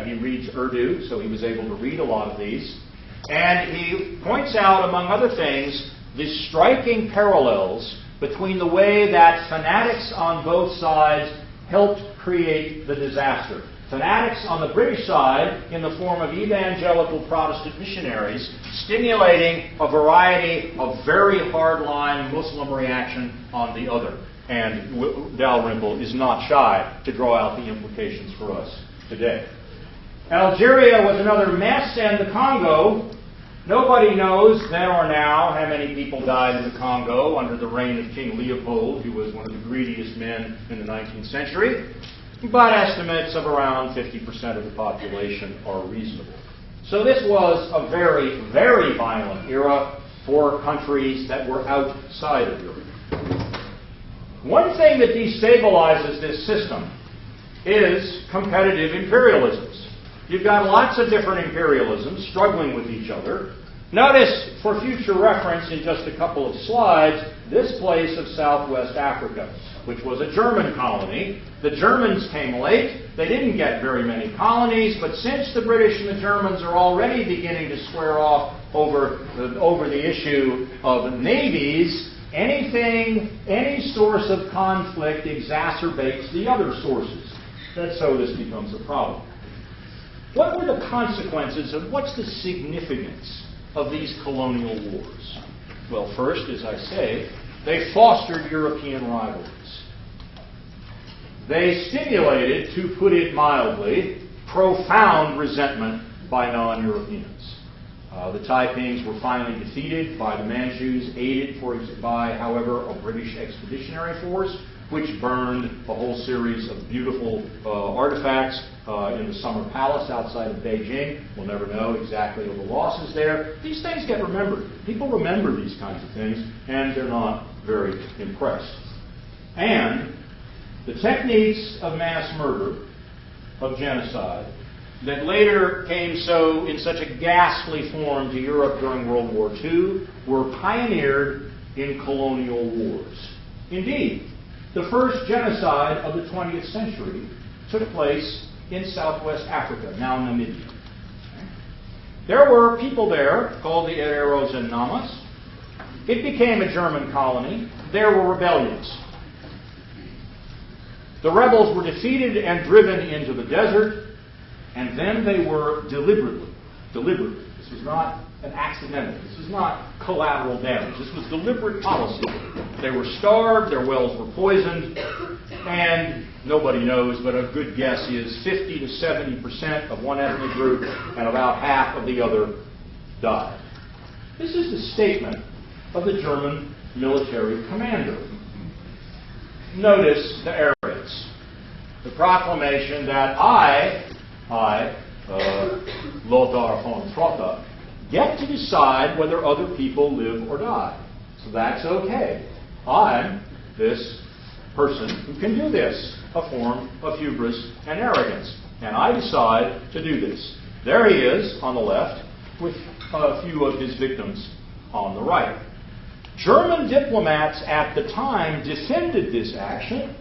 He reads Urdu, so he was able to read a lot of these. And he points out, among other things, the striking parallels between the way that fanatics on both sides helped create the disaster. Fanatics on the British side in the form of evangelical Protestant missionaries stimulating a variety of very hardline Muslim reaction on the other. And Dalrymple is not shy to draw out the implications for us today. Algeria was another mess, and the Congo, nobody knows then or now how many people died in the Congo under the reign of King Leopold, who was one of the greediest men in the 19th century. But estimates of around 50% of the population are reasonable. So this was a very, very violent era for countries that were outside of Europe. One thing that destabilizes this system is competitive imperialisms. You've got lots of different imperialisms struggling with each other. Notice, for future reference in just a couple of slides, this place of Southwest Africa, which was a German colony. The Germans came late. They didn't get very many colonies, but since the British and the Germans are already beginning to square off over the issue of navies, any source of conflict exacerbates the other sources. And so this becomes a problem. What were the consequences of what's the significance of these colonial wars? Well, first, as I say, they fostered European rivalries. They stimulated, to put it mildly, profound resentment by non-Europeans. The Taipings were finally defeated by the Manchus, aided by, however, a British expeditionary force, which burned a whole series of beautiful artifacts in the Summer Palace outside of Beijing. We'll never know exactly the losses there. These things get remembered. People remember these kinds of things, and they're not very impressed. And the techniques of mass murder, of genocide, that later came in such a ghastly form to Europe during World War II were pioneered in colonial wars. Indeed, the first genocide of the 20th century took place in Southwest Africa, now Namibia. There were people there called the Hereros and Namas. It became a German colony. There were rebellions. The rebels were defeated and driven into the desert, and then they were deliberately, this was not an accidental, this was not collateral damage, this was deliberate policy. They were starved, their wells were poisoned, and nobody knows, but a good guess is 50 to 70% of one ethnic group and about half of the other died. This is the statement of the German military commander. Notice the areas. The proclamation that I, Lothar von Trotta, get to decide whether other people live or die. So that's okay. I'm this person who can do this, a form of hubris and arrogance. And I decide to do this. There he is on the left with a few of his victims on the right. German diplomats at the time defended this action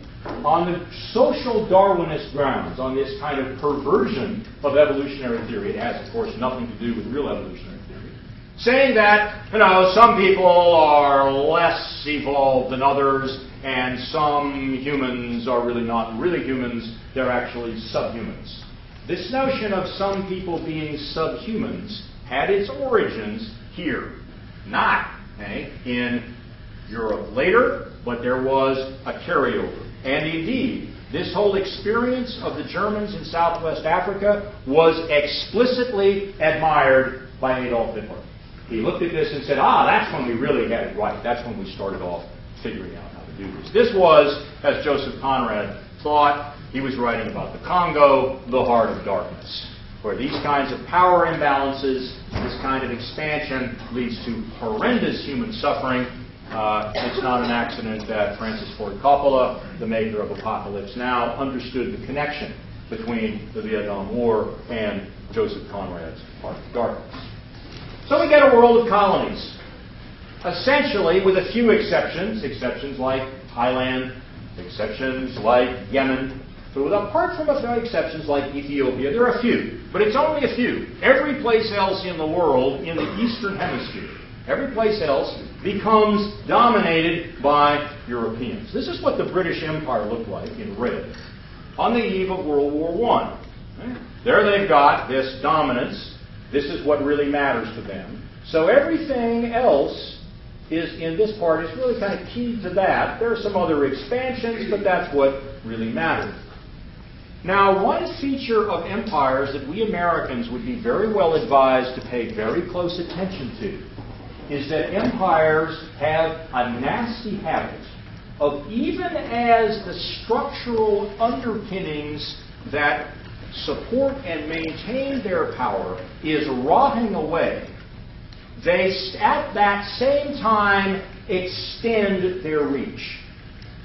on the social Darwinist grounds, on this kind of perversion of evolutionary theory. It has, of course, nothing to do with real evolutionary theory. Saying that, some people are less evolved than others, and some humans are really not really humans, they're actually subhumans. This notion of some people being subhumans had its origins here, not in Europe later, but there was a carryover. And indeed, this whole experience of the Germans in Southwest Africa was explicitly admired by Adolf Hitler. He looked at this and said, that's when we really had it right. That's when we started off figuring out how to do this. This was, as Joseph Conrad thought, he was writing about the Congo, the heart of darkness, where these kinds of power imbalances, this kind of expansion leads to horrendous human suffering. It's not an accident that Francis Ford Coppola, the maker of Apocalypse Now, understood the connection between the Vietnam War and Joseph Conrad's Heart of Darkness. So we get a world of colonies, essentially with a few exceptions like Thailand, exceptions like Yemen. But apart from a few exceptions like Ethiopia, there are a few, but it's only a few. Every place else in the world, in the Eastern Hemisphere, every place else becomes dominated by Europeans. This is what the British Empire looked like in red on the eve of World War I. Right? There they've got this dominance. This is what really matters to them. So everything else is in this part is really kind of key to that. There are some other expansions, but that's what really matters. Now, one feature of empires that we Americans would be very well advised to pay very close attention to is that empires have a nasty habit of, even as the structural underpinnings that support and maintain their power is rotting away, they at that same time extend their reach.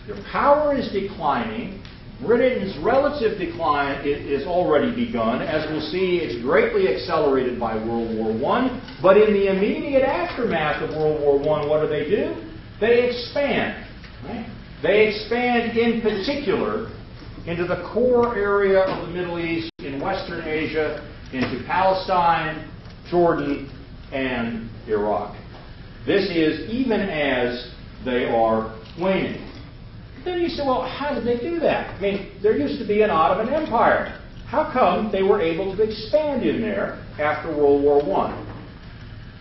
Their power is declining. Britain's relative decline is already begun. As we'll see, it's greatly accelerated by World War I. But in the immediate aftermath of World War I, what do? They expand. Right? They expand in particular into the core area of the Middle East, in Western Asia, into Palestine, Jordan, and Iraq. This is even as they are waning. Then you say, well, how did they do that? I mean, there used to be an Ottoman Empire. How come they were able to expand in there after World War I?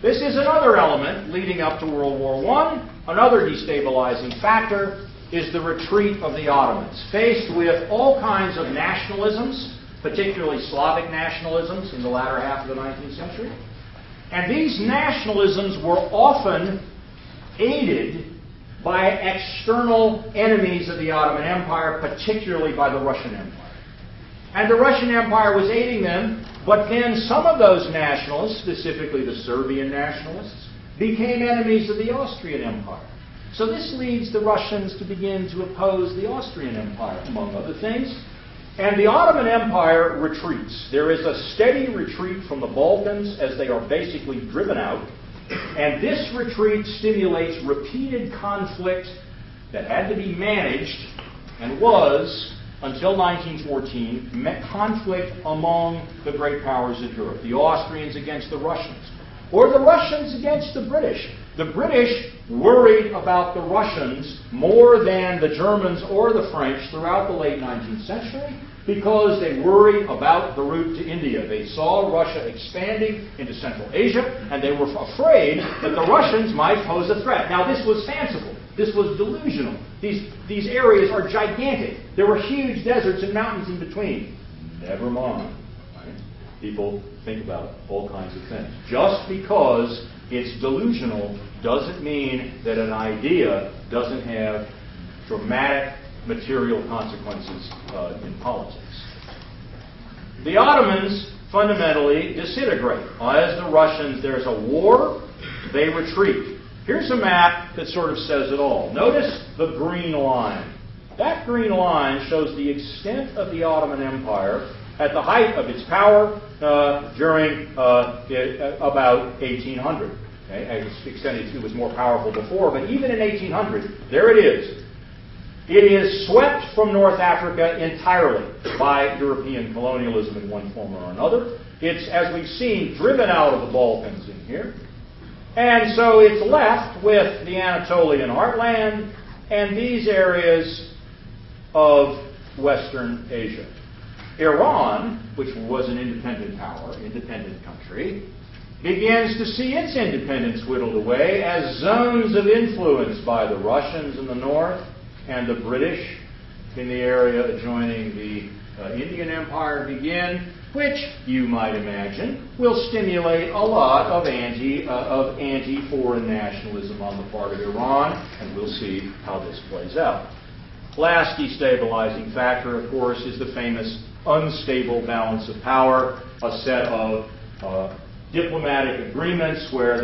This is another element leading up to World War I. Another destabilizing factor is the retreat of the Ottomans. Faced with all kinds of nationalisms, particularly Slavic nationalisms in the latter half of the 19th century. And these nationalisms were often aided by external enemies of the Ottoman Empire, particularly by the Russian Empire. And the Russian Empire was aiding them, but then some of those nationalists, specifically the Serbian nationalists, became enemies of the Austrian Empire. So this leads the Russians to begin to oppose the Austrian Empire, among other things. And the Ottoman Empire retreats. There is a steady retreat from the Balkans as they are basically driven out. And this retreat stimulates repeated conflict that had to be managed and was, until 1914, conflict among the great powers of Europe. The Austrians against the Russians, or the Russians against the British. The British worried about the Russians more than the Germans or the French throughout the late 19th century because they worried about the route to India. They saw Russia expanding into Central Asia, and they were afraid that the Russians might pose a threat. Now, this was fanciful. This was delusional. These areas are gigantic. There were huge deserts and mountains in between. Never mind. Right? People think about all kinds of things. Just because it's delusional doesn't mean that an idea doesn't have dramatic material consequences in politics. The Ottomans fundamentally disintegrate. As the Russians, there's a war, they retreat. Here's a map that sort of says it all. Notice the green line. That green line shows the extent of the Ottoman Empire at the height of its power during about 1800. Okay? It's extended to it was more powerful before, but even in 1800, there it is. It is swept from North Africa entirely by European colonialism in one form or another. It's, as we've seen, driven out of the Balkans in here. And so it's left with the Anatolian heartland and these areas of Western Asia. Iran, which was an independent power, independent country, begins to see its independence whittled away as zones of influence by the Russians in the north and the British in the area adjoining the Indian Empire begin, which, you might imagine, will stimulate a lot of anti-foreign nationalism on the part of Iran, and we'll see how this plays out. Last destabilizing factor, of course, is the famous unstable balance of power, a set of diplomatic agreements where,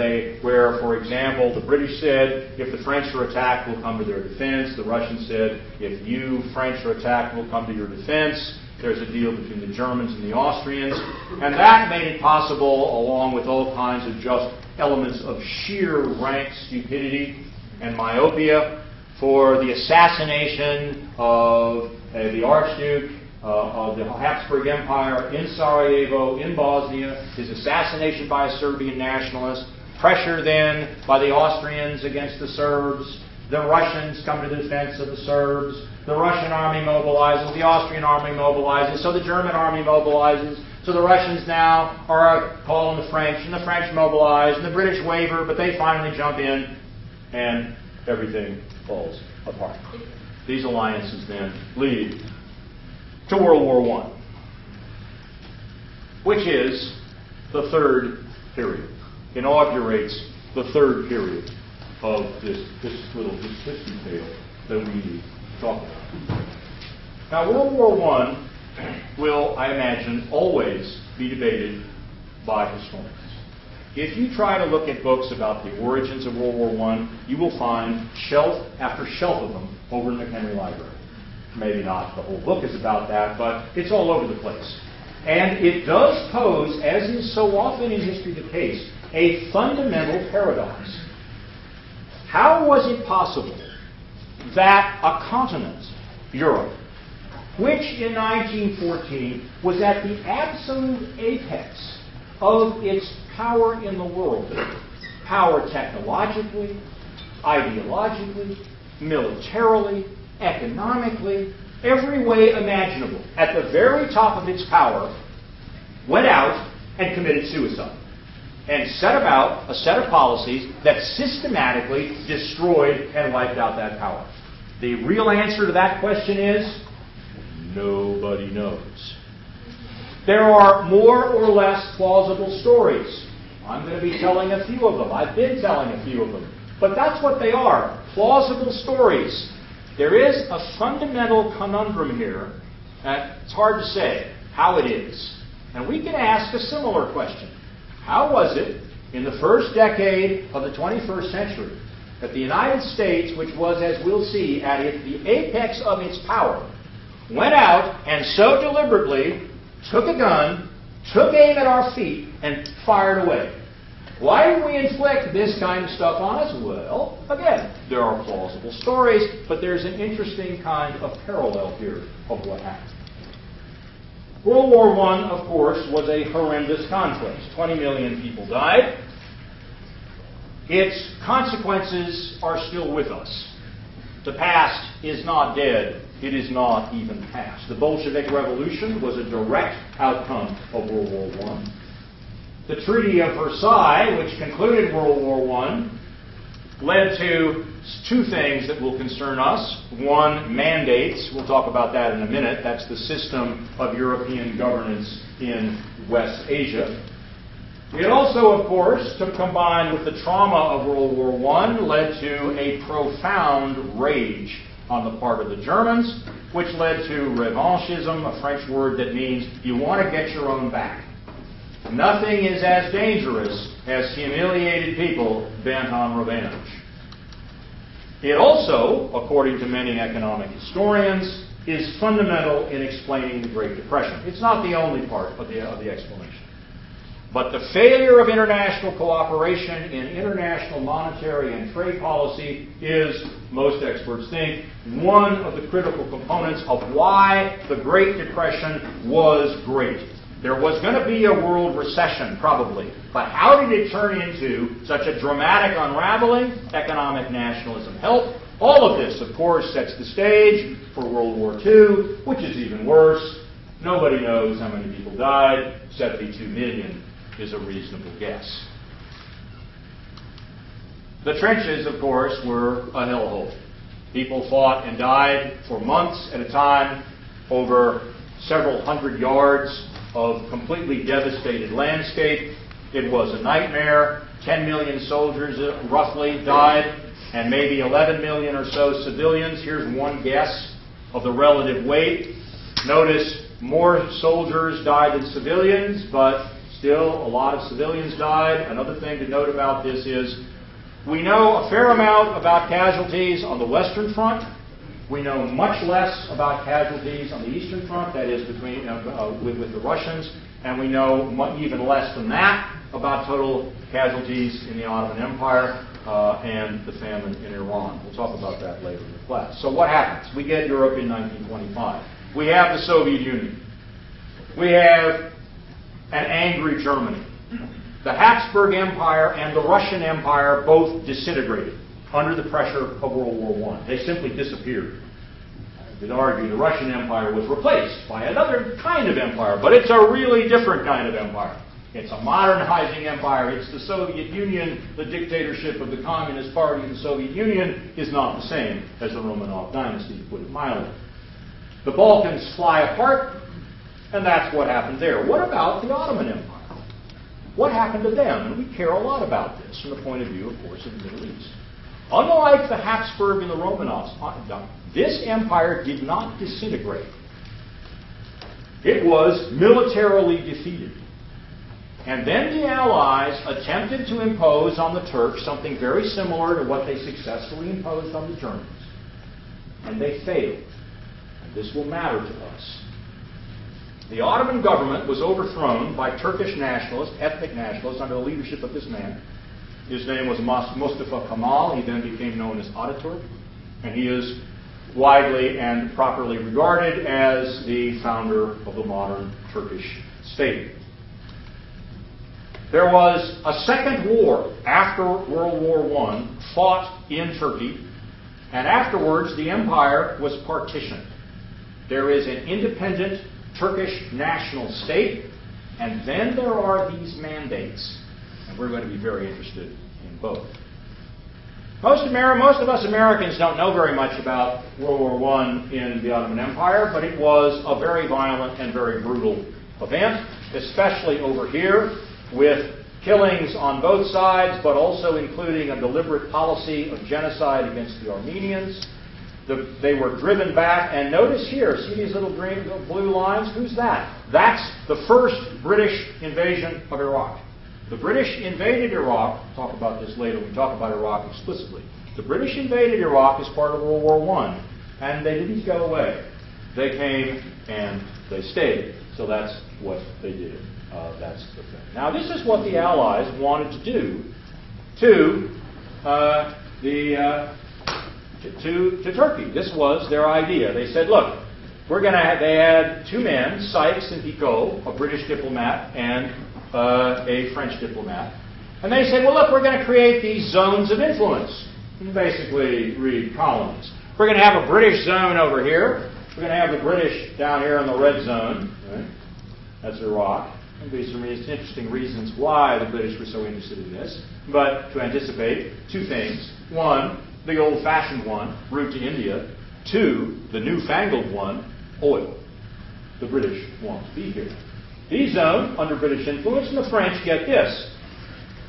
for example, the British said, if the French are attacked, we'll come to their defense. The Russians said, if you French are attacked, we'll come to your defense. There's a deal between the Germans and the Austrians. And that made it possible, along with all kinds of just elements of sheer rank stupidity and myopia, for the assassination of the Archduke of the Habsburg Empire in Sarajevo, in Bosnia, his assassination by a Serbian nationalist, Pressure then by the Austrians against the Serbs. The Russians come to the defense of the Serbs. The Russian army mobilizes. The Austrian army mobilizes. So the German army mobilizes. So the Russians now are calling the French, and the French mobilize, and the British waver, but they finally jump in, and everything falls apart. These alliances then lead to World War I, which is the third period, inaugurates the third period of this little history tale that we need to talk about. Now, World War I will, I imagine, always be debated by historians. If you try to look at books about the origins of World War I, you will find shelf after shelf of them over in the McHenry Library. Maybe not the whole book is about that, but it's all over the place. And it does pose, as is so often in history the case, a fundamental paradox. How was it possible that a continent, Europe, which in 1914 was at the absolute apex of its power in the world, power technologically, ideologically, militarily, economically, every way imaginable, at the very top of its power, went out and committed suicide and set about a set of policies that systematically destroyed and wiped out that power? The real answer to that question is nobody knows. There are more or less plausible stories. I'm going to be telling a few of them. I've been telling a few of them. But that's what they are, plausible stories. There is a fundamental conundrum here. It's hard to say how it is. And we can ask a similar question. How was it in the first decade of the 21st century that the United States, which was, as we'll see, at the apex of its power, went out and so deliberately took a gun, took aim at our feet, and fired away? Why do we inflict this kind of stuff on us? Well, again, there are plausible stories, but there's an interesting kind of parallel here of what happened. World War I, of course, was a horrendous conflict. 20 million people died. Its consequences are still with us. The past is not dead. It is not even past. The Bolshevik Revolution was a direct outcome of World War I. The Treaty of Versailles, which concluded World War I, led to two things that will concern us. One, mandates. We'll talk about that in a minute. That's the system of European governance in West Asia. It also, of course, combined with the trauma of World War I, led to a profound rage on the part of the Germans, which led to revanchism, a French word that means you want to get your own back. Nothing is as dangerous as humiliated people bent on revenge. It also, according to many economic historians, is fundamental in explaining the Great Depression. It's not the only part of the explanation. But the failure of international cooperation in international monetary and trade policy is, most experts think, one of the critical components of why the Great Depression was great. There was going to be a world recession, probably. But how did it turn into such a dramatic unraveling? Economic nationalism helped. All of this, of course, sets the stage for World War II, which is even worse. Nobody knows how many people died. 72 million is a reasonable guess. The trenches, of course, were a hellhole. People fought and died for months at a time over several hundred yards of completely devastated landscape. It was a nightmare. 10 million soldiers roughly died, and maybe 11 million or so civilians. Here's one guess of the relative weight. Notice more soldiers died than civilians, but still a lot of civilians died. Another thing to note about this is we know a fair amount about casualties on the Western Front. We know much less about casualties on the Eastern Front, that is, between with the Russians, and we know even less than that about total casualties in the Ottoman Empire and the famine in Iran. We'll talk about that later in the class. So what happens? We get Europe in 1925. We have the Soviet Union. We have an angry Germany. the Habsburg Empire and the Russian Empire both disintegrated under the pressure of World War I. They simply disappeared. I could argue the Russian Empire was replaced by another kind of empire, but it's a really different kind of empire. It's a modernizing empire. It's the Soviet Union. The dictatorship of the Communist Party of the Soviet Union is not the same as the Romanov dynasty, to put it mildly. The Balkans fly apart, and that's what happened there. What about the Ottoman Empire? What happened to them? And we care a lot about this from the point of view, of course, of the Middle East. Unlike the Habsburg and the Romanovs, this empire did not disintegrate. It was militarily defeated. And then the Allies attempted to impose on the Turks something very similar to what they successfully imposed on the Germans. And they failed. And this will matter to us. The Ottoman government was overthrown by Turkish nationalists, ethnic nationalists, under the leadership of this man. His name was Mustafa Kemal. He then became known as Ataturk. And he is widely and properly regarded as the founder of the modern Turkish state. There was a second war after World War I fought in Turkey, and afterwards the empire was partitioned. There is an independent Turkish national state, and then there are these mandates, and we're going to be very interested in both. Most of us Americans don't know very much about World War I in the Ottoman Empire, but it was a very violent and very brutal event, especially over here, with killings on both sides, but also including a deliberate policy of genocide against the Armenians. They were driven back, and notice here, see these little green, little blue lines? Who's that? That's the first British invasion of Iraq. The British invaded Iraq. We'll talk about this later when we talk about Iraq explicitly. The British invaded Iraq as part of World War I, and they didn't go away. They came and they stayed. So that's what they did. That's the thing. Now, this is what the Allies wanted to do to Turkey. This was their idea. They said, look, they had two men, Sykes and Picot, a British diplomat and a French diplomat. And they said, well, look, we're going to create these zones of influence. Basically, read colonies. We're going to have a British zone over here. We're going to have the British down here in the red zone. Right? That's Iraq. There'll be some interesting reasons why the British were so interested in this. But to anticipate, two things. One, the old-fashioned one, route to India. Two, the newfangled one, oil. The British want to be here. These zone under British influence, and the French get this.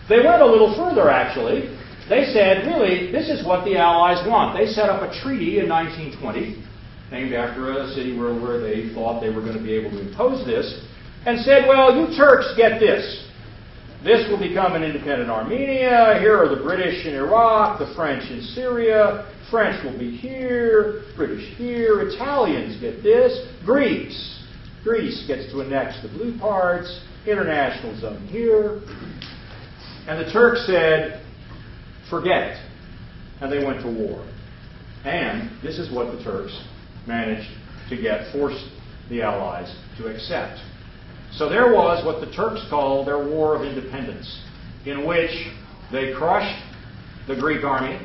They went a little further, actually. They said, really, this is what the Allies want. They set up a treaty in 1920, named after a city where they thought they were going to be able to impose this, and said, well, you Turks get this. This will become an independent Armenia. Here are the British in Iraq, the French in Syria. French will be here, British here. Italians get this. Greece gets to annex the blue parts. International zone here. And the Turks said, forget it. And they went to war. And this is what the Turks managed to force the Allies to accept. So there was what the Turks called their War of Independence, in which they crushed the Greek army,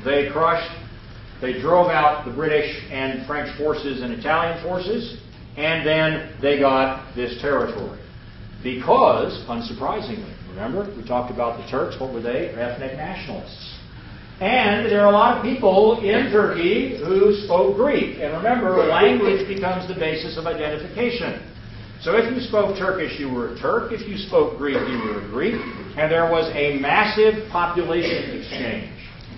they drove out the British and French forces and Italian forces, and then they got this territory. Because, unsurprisingly, remember, we talked about the Turks, what were they? Ethnic nationalists. And there are a lot of people in Turkey who spoke Greek. And remember, language becomes the basis of identification. So if you spoke Turkish, you were a Turk. If you spoke Greek, you were a Greek. And there was a massive population exchange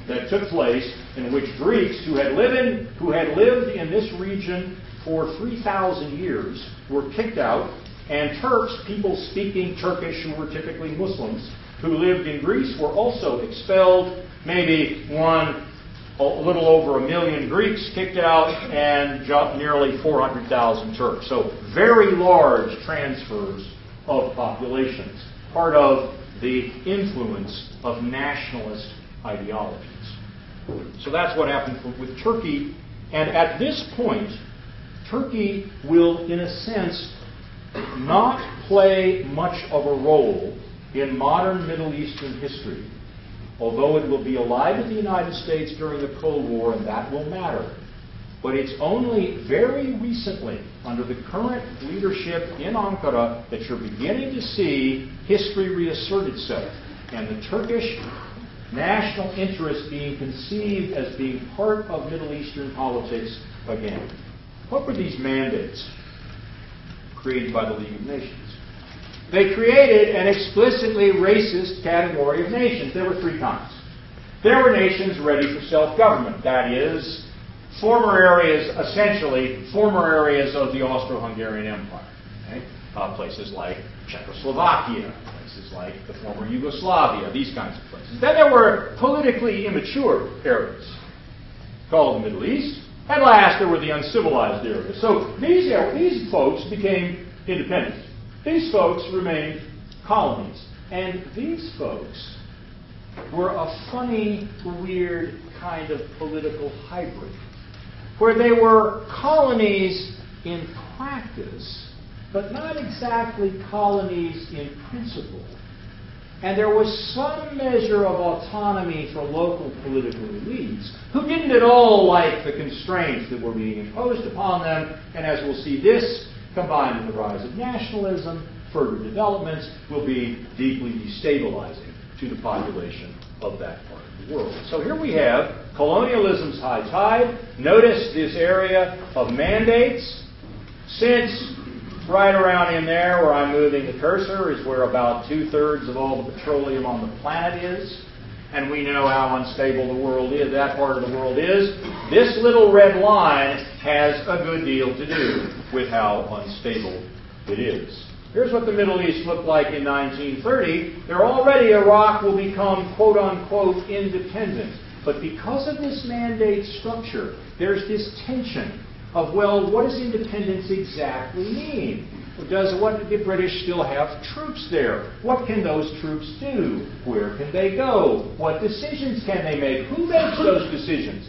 that took place in which Greeks who had lived in this region for 3,000 years were kicked out, and Turks, people speaking Turkish who were typically Muslims, who lived in Greece, were also expelled. Maybe a little over 1 million Greeks kicked out, and nearly 400,000 Turks. So very large transfers of populations, part of the influence of nationalist ideologies. So that's what happened with Turkey. And at this point, Turkey will, in a sense, not play much of a role in modern Middle Eastern history, although it will be alive in the United States during the Cold War, and that will matter. But it's only very recently, under the current leadership in Ankara, that you're beginning to see history reassert itself, and the Turkish national interest being conceived as being part of Middle Eastern politics again. What were these mandates created by the League of Nations? They created an explicitly racist category of nations. There were three kinds. There were nations ready for self-government. That is, former areas of the Austro-Hungarian Empire. Okay? Places like Czechoslovakia, places like the former Yugoslavia, these kinds of places. Then there were politically immature areas called the Middle East. At last, there were the uncivilized areas. So these folks became independent. These folks remained colonies. And these folks were a funny, weird kind of political hybrid, where they were colonies in practice, but not exactly colonies in principle. And there was some measure of autonomy for local political elites who didn't at all like the constraints that were being imposed upon them. And as we'll see, this, combined with the rise of nationalism, further developments, will be deeply destabilizing to the population of that part of the world. So here we have colonialism's high tide. Notice this area of mandates. Since right around in there where I'm moving the cursor is where about 2/3 of all the petroleum on the planet is. And we know how unstable the world is, that part of the world is. This little red line has a good deal to do with how unstable it is. Here's what the Middle East looked like in 1930. There already Iraq will become quote-unquote independent. But because of this mandate structure, there's this tension of, well, what does independence exactly mean? What do the British still have troops there? What can those troops do? Where can they go? What decisions can they make? Who makes those decisions?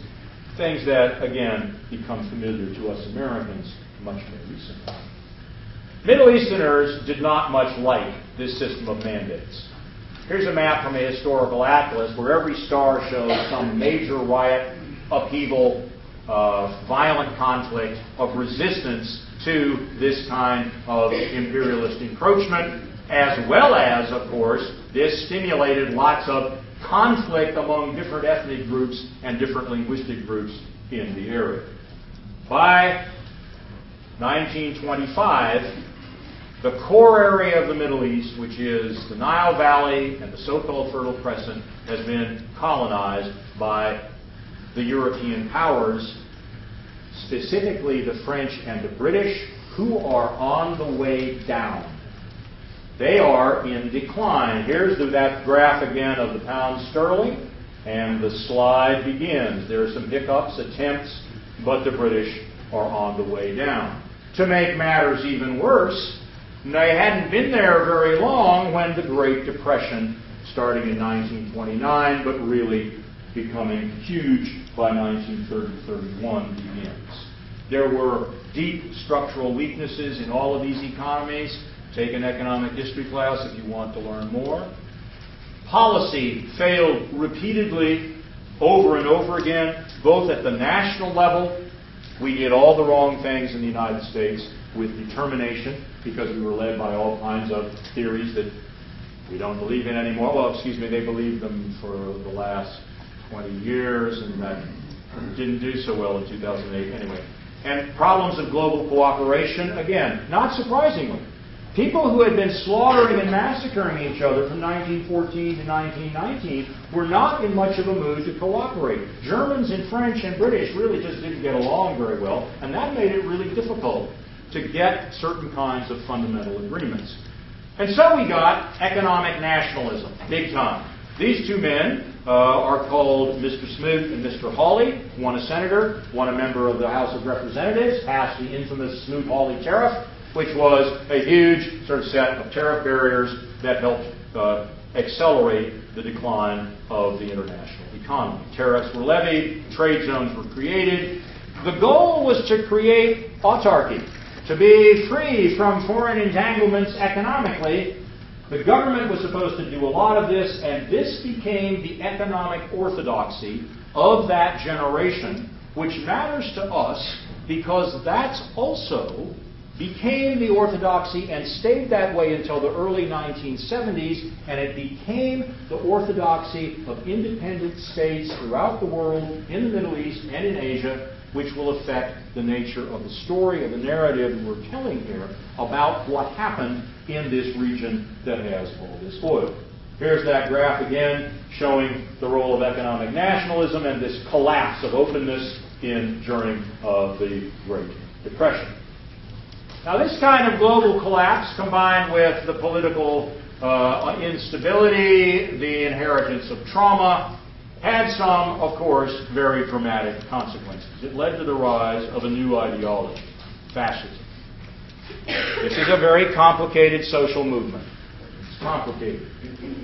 Things that, again, become familiar to us Americans much more recently. Middle Easterners did not much like this system of mandates. Here's a map from a historical atlas where every star shows some major riot, upheaval, violent conflict of resistance to this kind of imperialist encroachment, as well as, of course, this stimulated lots of conflict among different ethnic groups and different linguistic groups in the area. By 1925, the core area of the Middle East, which is the Nile Valley and the so-called Fertile Crescent, has been colonized by the European powers, specifically the French and the British, who are on the way down. They are in decline. Here's that graph again of the pound sterling, and the slide begins. There are some hiccups, attempts, but the British are on the way down. To make matters even worse, they hadn't been there very long when the Great Depression, starting in 1929, but really becoming huge by 1930-31, begins. There were deep structural weaknesses in all of these economies. Take an economic history class if you want to learn more. Policy failed repeatedly, over and over again, both at the national level. We did all the wrong things in the United States with determination because we were led by all kinds of theories that we don't believe in anymore. Well, excuse me, they believed them for the last 20 years, and that didn't do so well in 2008 anyway. And problems of global cooperation, again, not surprisingly. People who had been slaughtering and massacring each other from 1914 to 1919 were not in much of a mood to cooperate. Germans and French and British really just didn't get along very well, and that made it really difficult to get certain kinds of fundamental agreements. And so we got economic nationalism, big time. These two men are called Mr. Smoot and Mr. Hawley, one a senator, one a member of the House of Representatives, passed the infamous Smoot-Hawley tariff, which was a huge sort of set of tariff barriers that helped accelerate the decline of the international economy. Tariffs were levied, trade zones were created. The goal was to create autarky, to be free from foreign entanglements economically, The government was supposed to do a lot of this, and this became the economic orthodoxy of that generation, which matters to us because that's also became the orthodoxy and stayed that way until the early 1970s, and it became the orthodoxy of independent states throughout the world, in the Middle East and in Asia, which will affect the nature of the story, of the narrative we're telling here about what happened in this region that has all this oil. Here's that graph again showing the role of economic nationalism and this collapse of openness during the Great Depression. Now, this kind of global collapse, combined with the political instability, the inheritance of trauma, had some, of course, very dramatic consequences. It led to the rise of a new ideology, fascism. This is a very complicated social movement. It's complicated.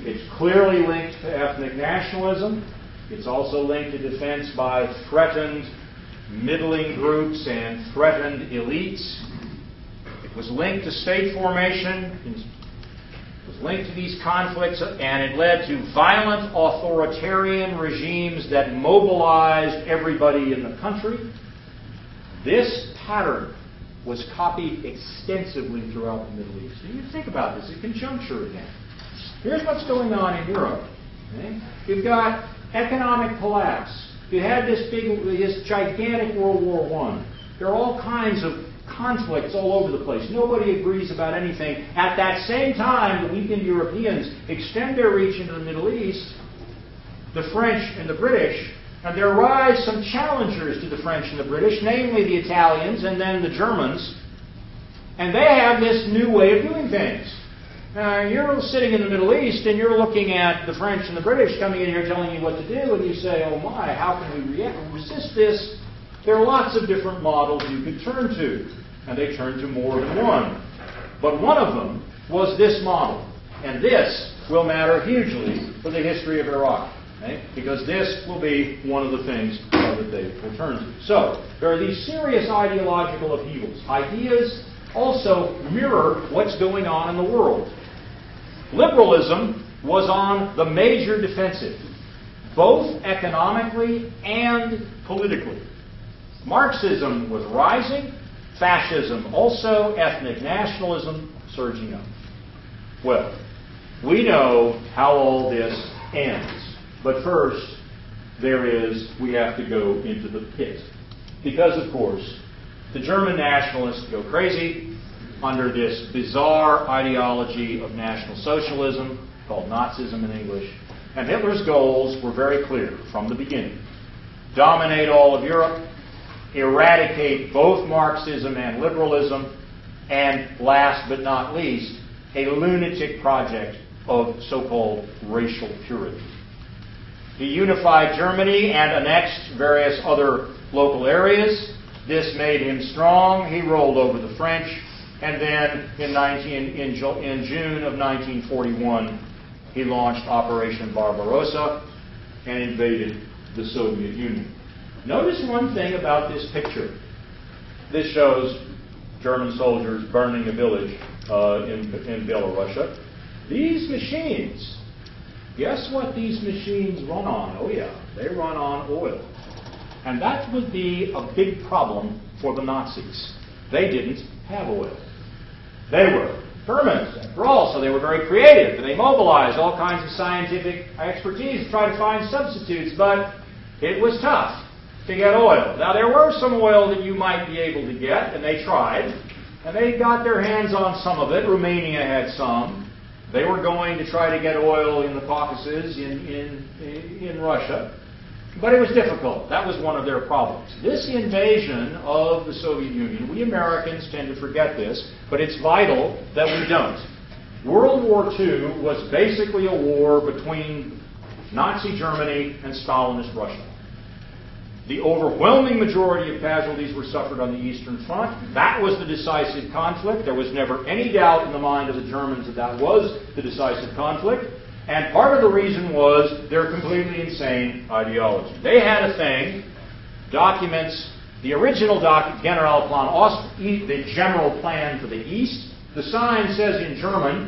It's clearly linked to ethnic nationalism. It's also linked to defense by threatened middling groups and threatened elites. It was linked to state formation, it was linked to these conflicts, and it led to violent authoritarian regimes that mobilized everybody in the country. This pattern was copied extensively throughout the Middle East. And you think about this in conjuncture again. Here's what's going on in Europe. Okay? You've got economic collapse. You had this gigantic World War I. There are all kinds of conflicts all over the place. Nobody agrees about anything. At that same time, the weakened Europeans extend their reach into the Middle East, the French and the British, and there arise some challengers to the French and the British, namely the Italians and then the Germans, and they have this new way of doing things. Now, you're sitting in the Middle East and you're looking at the French and the British coming in here telling you what to do, and you say, oh my, how can we resist this? There are lots of different models you could turn to, and they turned to more than one. But one of them was this model, and this will matter hugely for the history of Iraq, okay? Because this will be one of the things that they will turn to. So, there are these serious ideological upheavals. Ideas also mirror what's going on in the world. Liberalism was on the major defensive, both economically and politically. Marxism was rising, fascism also, ethnic nationalism surging up. Well, we know how all this ends. But first, we have to go into the pit. Because, of course, the German nationalists go crazy under this bizarre ideology of National Socialism, called Nazism in English. And Hitler's goals were very clear from the beginning. Dominate all of Europe, eradicate both Marxism and liberalism, and last but not least, a lunatic project of so-called racial purity. He unified Germany and annexed various other local areas. This made him strong. He rolled over the French, and then in June of 1941, he launched Operation Barbarossa and invaded the Soviet Union. Notice one thing about this picture. This shows German soldiers burning a village in Belarus. These machines, guess what these machines run on? Oh yeah, they run on oil. And that would be a big problem for the Nazis. They didn't have oil. They were Germans, after all, so they were very creative. And they mobilized all kinds of scientific expertise to try to find substitutes, but it was tough to get oil. Now, there were some oil that you might be able to get, and they tried, and they got their hands on some of it. Romania had some. They were going to try to get oil in the Caucasus, in Russia, but it was difficult. That was one of their problems. This invasion of the Soviet Union, we Americans tend to forget this, but it's vital that we don't. World War II was basically a war between Nazi Germany and Stalinist Russia. The overwhelming majority of casualties were suffered on the Eastern Front. That was the decisive conflict. There was never any doubt in the mind of the Germans that that was the decisive conflict. And part of the reason was their completely insane ideology. They had a thing, documents, the original Generalplan Ost, the general plan for the East. The sign says in German,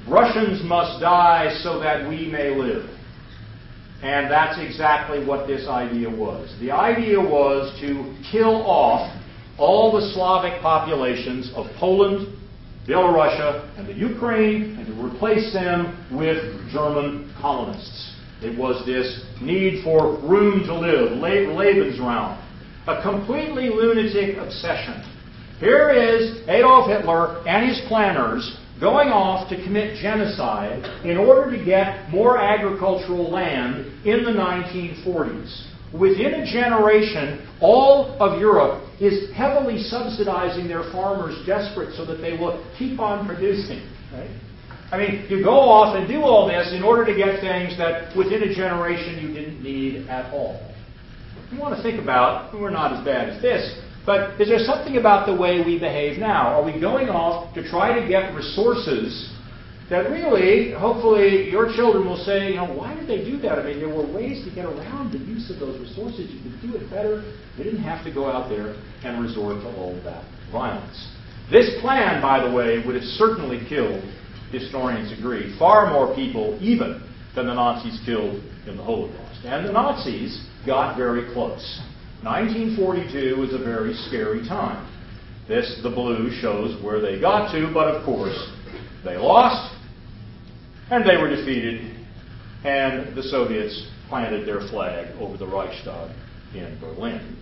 Russians must die so that we may live. And that's exactly what this idea was. The idea was to kill off all the Slavic populations of Poland, Belarusia, and the Ukraine, and to replace them with German colonists. It was this need for room to live, Lebensraum, a completely lunatic obsession. Here is Adolf Hitler and his planners going off to commit genocide in order to get more agricultural land in the 1940s. Within a generation, all of Europe is heavily subsidizing their farmers, desperate so that they will keep on producing. Right? I mean, you go off and do all this in order to get things that within a generation you didn't need at all. You want to think about, we're not as bad as this, but is there something about the way we behave now? Are we going off to try to get resources that really, hopefully, your children will say, you know, why did they do that? I mean, there were ways to get around the use of those resources. You could do it better. They didn't have to go out there and resort to all that violence. This plan, by the way, would have certainly killed, historians agree, far more people even than the Nazis killed in the Holocaust. And the Nazis got very close. 1942 was a very scary time. The blue shows where they got to, but of course, they lost, and they were defeated, and the Soviets planted their flag over the Reichstag in Berlin.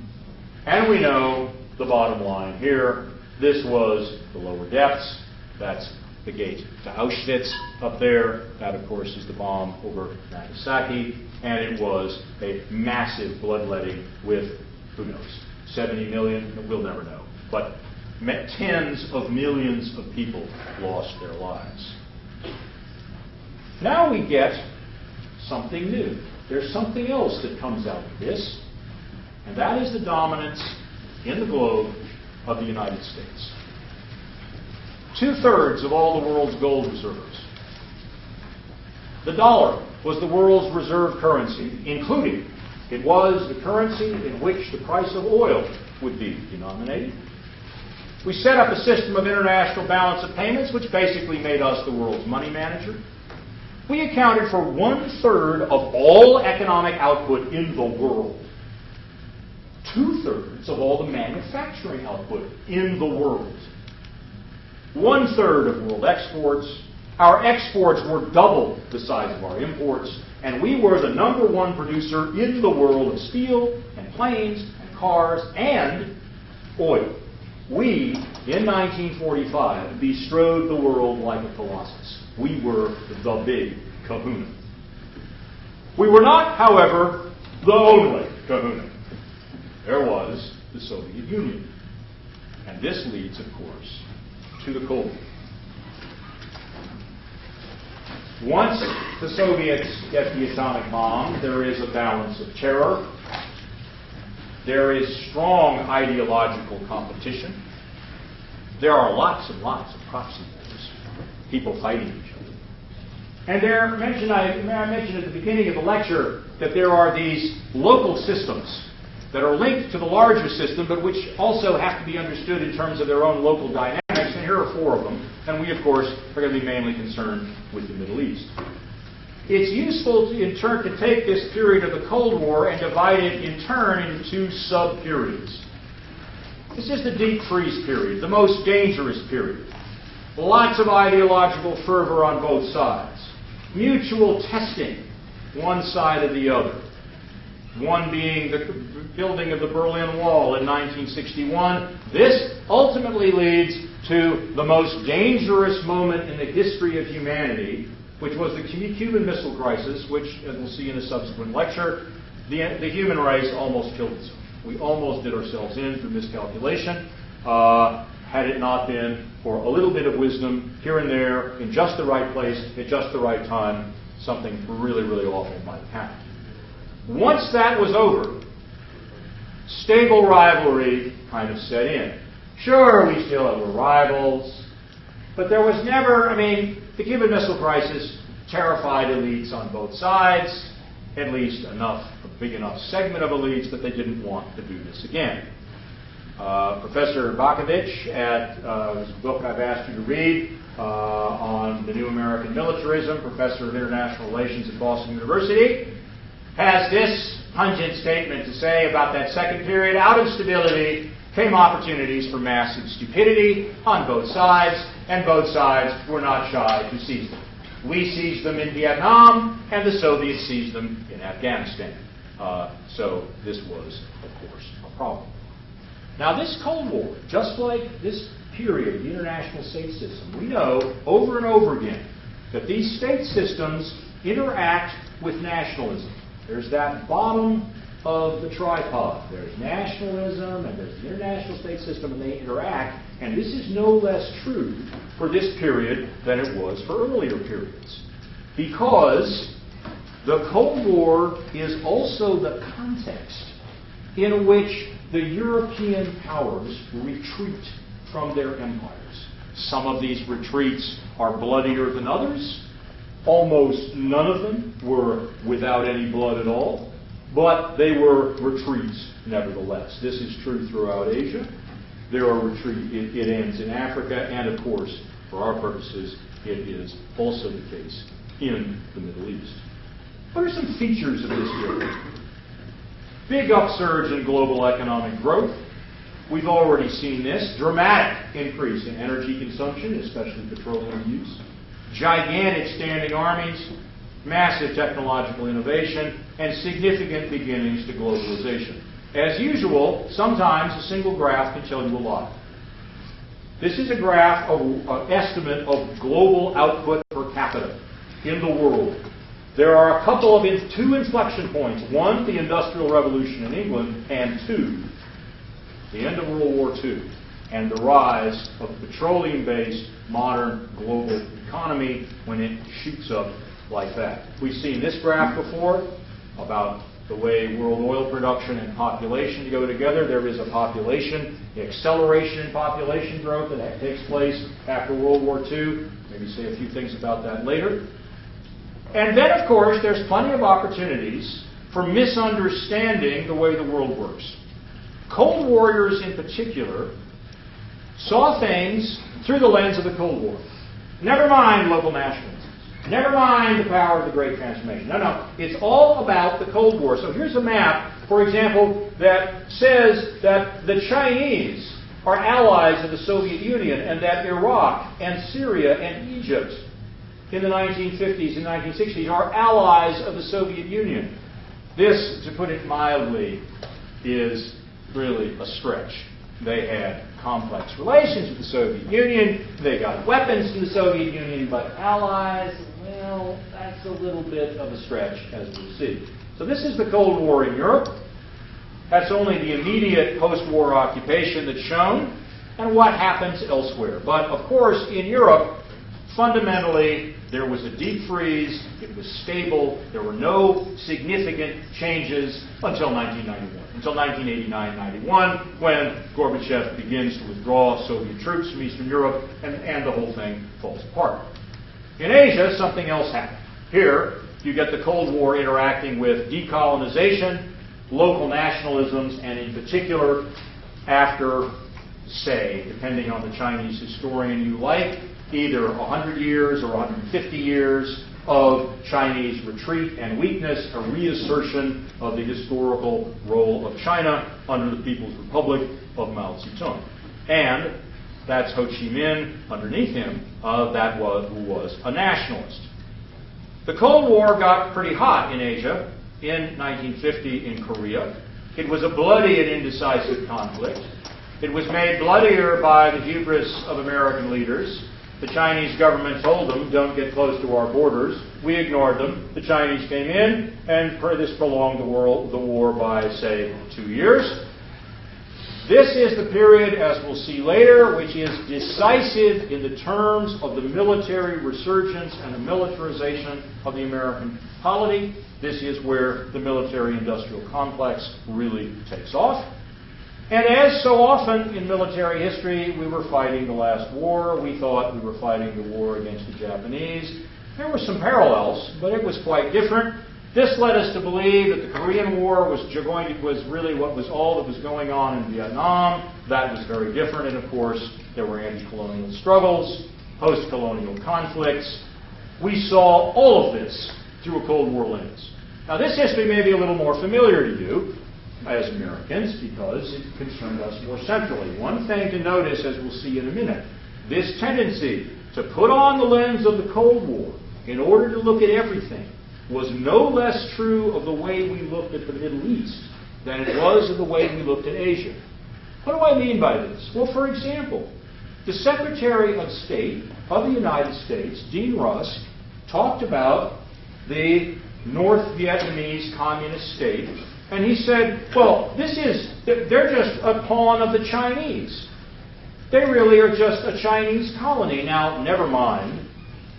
And we know the bottom line here. This was the lower depths. That's the gate to Auschwitz up there. That, of course, is the bomb over Nagasaki. And it was a massive bloodletting with, who knows, 70 million? We'll never know. But tens of millions of people lost their lives. Now we get something new. There's something else that comes out of this, and that is the dominance in the globe of the United States. 2/3 of all the world's gold reserves. The dollar was the world's reserve currency, including it was the currency in which the price of oil would be denominated. We set up a system of international balance of payments, which basically made us the world's money manager. We accounted for 1/3 of all economic output in the world. 2/3 of all the manufacturing output in the world. 1/3 of world exports. Our exports were double the size of our imports, and we were the #1 producer in the world of steel and planes and cars and oil. We, in 1945, bestrode the world like a colossus. We were the big kahuna. We were not, however, the only kahuna. There was the Soviet Union. And this leads, of course, to the Cold War. Once the Soviets get the atomic bomb, there is a balance of terror. There is strong ideological competition. There are lots and lots of proxy wars, people fighting each other. And I mentioned at the beginning of the lecture that there are these local systems that are linked to the larger system, but which also have to be understood in terms of their own local dynamics. And here are 4 of them. And we, of course, are going to be mainly concerned with the Middle East. It's useful, in turn, to take this period of the Cold War and divide it, in turn, into 2 sub-periods. This is the deep freeze period, the most dangerous period. Lots of ideological fervor on both sides. Mutual testing, one side of the other. One being the building of the Berlin Wall in 1961. This ultimately leads to the most dangerous moment in the history of humanity, which was the Cuban Missile Crisis, which, as we'll see in a subsequent lecture, the human race almost killed itself. We almost did ourselves in through miscalculation, had it not been for a little bit of wisdom here and there, in just the right place, at just the right time, something really, really awful might have happened. Once that was over, stable rivalry kind of set in. Sure, we still were rivals, but there was never, the Cuban Missile Crisis terrified elites on both sides, at least a big enough segment of elites that they didn't want to do this again. Professor Bakovich, at this book I've asked you to read on the new American militarism, professor of international relations at Boston University, has this pungent statement to say about that second period. Out of stability came opportunities for massive stupidity on both sides, and both sides were not shy to seize them. We seized them in Vietnam, and the Soviets seized them in Afghanistan. So this was, of course, a problem. Now this Cold War, just like this period, the international state system, we know over and over again that these state systems interact with nationalism. There's that bottom of the tripod. There's nationalism and there's the international state system, and they interact. And this is no less true for this period than it was for earlier periods. Because the Cold War is also the context in which the European powers retreat from their empires. Some of these retreats are bloodier than others. Almost none of them were without any blood at all, but they were retreats nevertheless. This is true throughout Asia. There are retreats. It ends in Africa, and of course, for our purposes, it is also the case in the Middle East. What are some features of this period? Big upsurge in global economic growth. We've already seen this. Dramatic increase in energy consumption, especially petroleum use. Gigantic standing armies, massive technological innovation, and significant beginnings to globalization. As usual, sometimes a single graph can tell you a lot. This is a graph of an estimate of global output per capita in the world. There are a couple of two inflection points. One, the Industrial Revolution in England, and two, the end of World War II and the rise of the petroleum-based modern global economy when it shoots up like that. We've seen this graph before about the way world oil production and population go together. There is a population acceleration in population growth that takes place after World War II. Maybe say a few things about that later. And then, of course, there's plenty of opportunities for misunderstanding the way the world works. Cold Warriors, in particular, saw things through the lens of the Cold War. Never mind local nationalism. Never mind the power of the Great Transformation. No. It's all about the Cold War. So here's a map, for example, that says that the Chinese are allies of the Soviet Union and that Iraq and Syria and Egypt in the 1950s and 1960s are allies of the Soviet Union. This, to put it mildly, is really a stretch. They had complex relations with the Soviet Union. They got weapons from the Soviet Union, but allies, well, that's a little bit of a stretch, as we'll see. So this is the Cold War in Europe. That's only the immediate post-war occupation that's shown, and what happens elsewhere. But, of course, in Europe, fundamentally, there was a deep freeze. It was stable. There were no significant changes until 1991, until 1989-91, when Gorbachev begins to withdraw Soviet troops from Eastern Europe, and the whole thing falls apart. In Asia, something else happened. Here, you get the Cold War interacting with decolonization, local nationalisms, and in particular, after, say, depending on the Chinese historian you like, either 100 years or 150 years of Chinese retreat and weakness, a reassertion of the historical role of China under the People's Republic of Mao Zedong. And that's Ho Chi Minh underneath him, who was a nationalist. The Cold War got pretty hot in Asia in 1950 in Korea. It was a bloody and indecisive conflict. It was made bloodier by the hubris of American leaders. The Chinese government told them, don't get close to our borders. We ignored them. The Chinese came in, and this prolonged the war by, say, 2 years. This is the period, as we'll see later, which is decisive in the terms of the military resurgence and the militarization of the American polity. This is where the military-industrial complex really takes off. And as so often in military history, we were fighting the last war. We thought we were fighting the war against the Japanese. There were some parallels, but it was quite different. This led us to believe that the Korean War was really what was all that was going on in Vietnam. That was very different, and of course, there were anti-colonial struggles, post-colonial conflicts. We saw all of this through a Cold War lens. Now, this history may be a little more familiar to you as Americans because it concerned us more centrally. One thing to notice, as we'll see in a minute, this tendency to put on the lens of the Cold War in order to look at everything was no less true of the way we looked at the Middle East than it was of the way we looked at Asia. What do I mean by this? Well, for example, the Secretary of State of the United States, Dean Rusk, talked about the North Vietnamese communist state, and he said, well, they're just a pawn of the Chinese. They really are just a Chinese colony. Now, never mind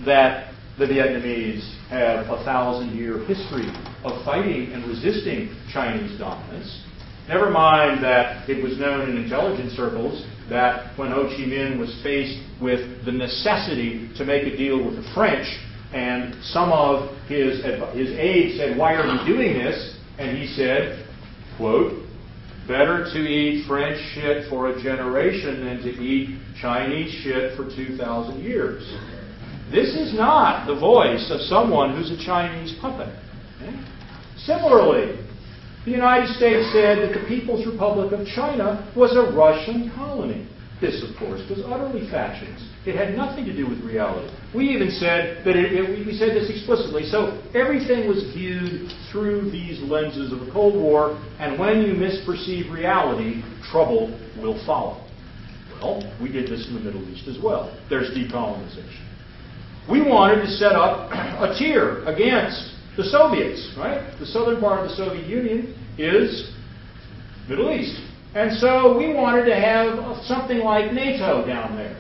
that the Vietnamese have a 1,000-year history of fighting and resisting Chinese dominance. Never mind that it was known in intelligence circles that when Ho Chi Minh was faced with the necessity to make a deal with the French, and some of his aides said, "Why are you doing this?" And he said, quote, "Better to eat French shit for a generation than to eat Chinese shit for 2,000 years." This is not the voice of someone who's a Chinese puppet. Okay? Similarly, the United States said that the People's Republic of China was a Russian colony. This, of course, was utterly fatuous. It had nothing to do with reality. We even said that we said this explicitly. So everything was viewed through these lenses of the Cold War, and when you misperceive reality, trouble will follow. Well, we did this in the Middle East as well. There's decolonization. We wanted to set up a tier against the Soviets, right? The southern part of the Soviet Union is Middle East. And so we wanted to have something like NATO down there.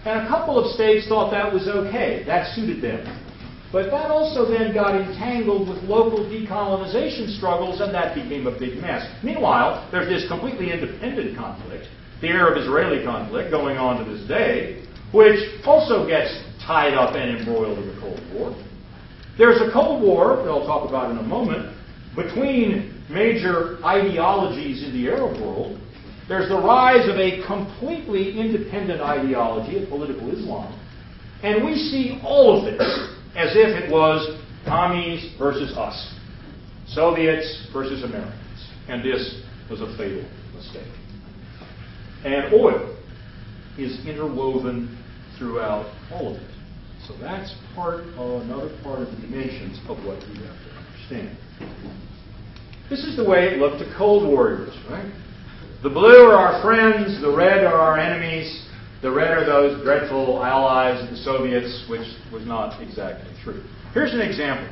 And a couple of states thought that was okay. That suited them. But that also then got entangled with local decolonization struggles, and that became a big mess. Meanwhile, there's this completely independent conflict, the Arab-Israeli conflict, going on to this day, which also gets tied up and embroiled in the Cold War. There's a Cold War, that I'll talk about in a moment, between major ideologies in the Arab world. There's the rise of a completely independent ideology of political Islam. And we see all of this as if it was commies versus us, Soviets versus Americans. And this was a fatal mistake. And oil is interwoven throughout all of it. So that's another part of the dimensions of what we have to understand. This is the way it looked to Cold Warriors, right? The blue are our friends, the red are our enemies. The red are those dreadful allies of the Soviets, which was not exactly true. Here's an example.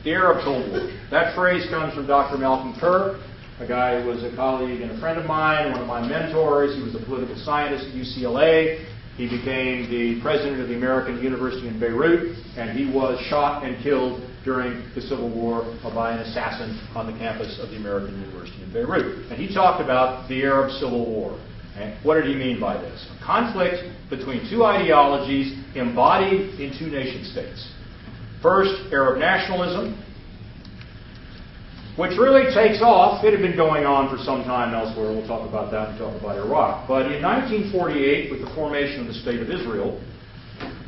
The Arab Cold War. That phrase comes from Dr. Malcolm Kerr, a guy who was a colleague and a friend of mine, one of my mentors. He was a political scientist at UCLA. He became the president of the American University in Beirut, and he was shot and killed during the Civil War by an assassin on the campus of the American University in Beirut. And he talked about the Arab Civil War. Okay? What did he mean by this? A conflict between two ideologies embodied in two nation states. First, Arab nationalism, which really takes off. It had been going on for some time elsewhere. We'll talk about that and talk about Iraq. But in 1948, with the formation of the State of Israel,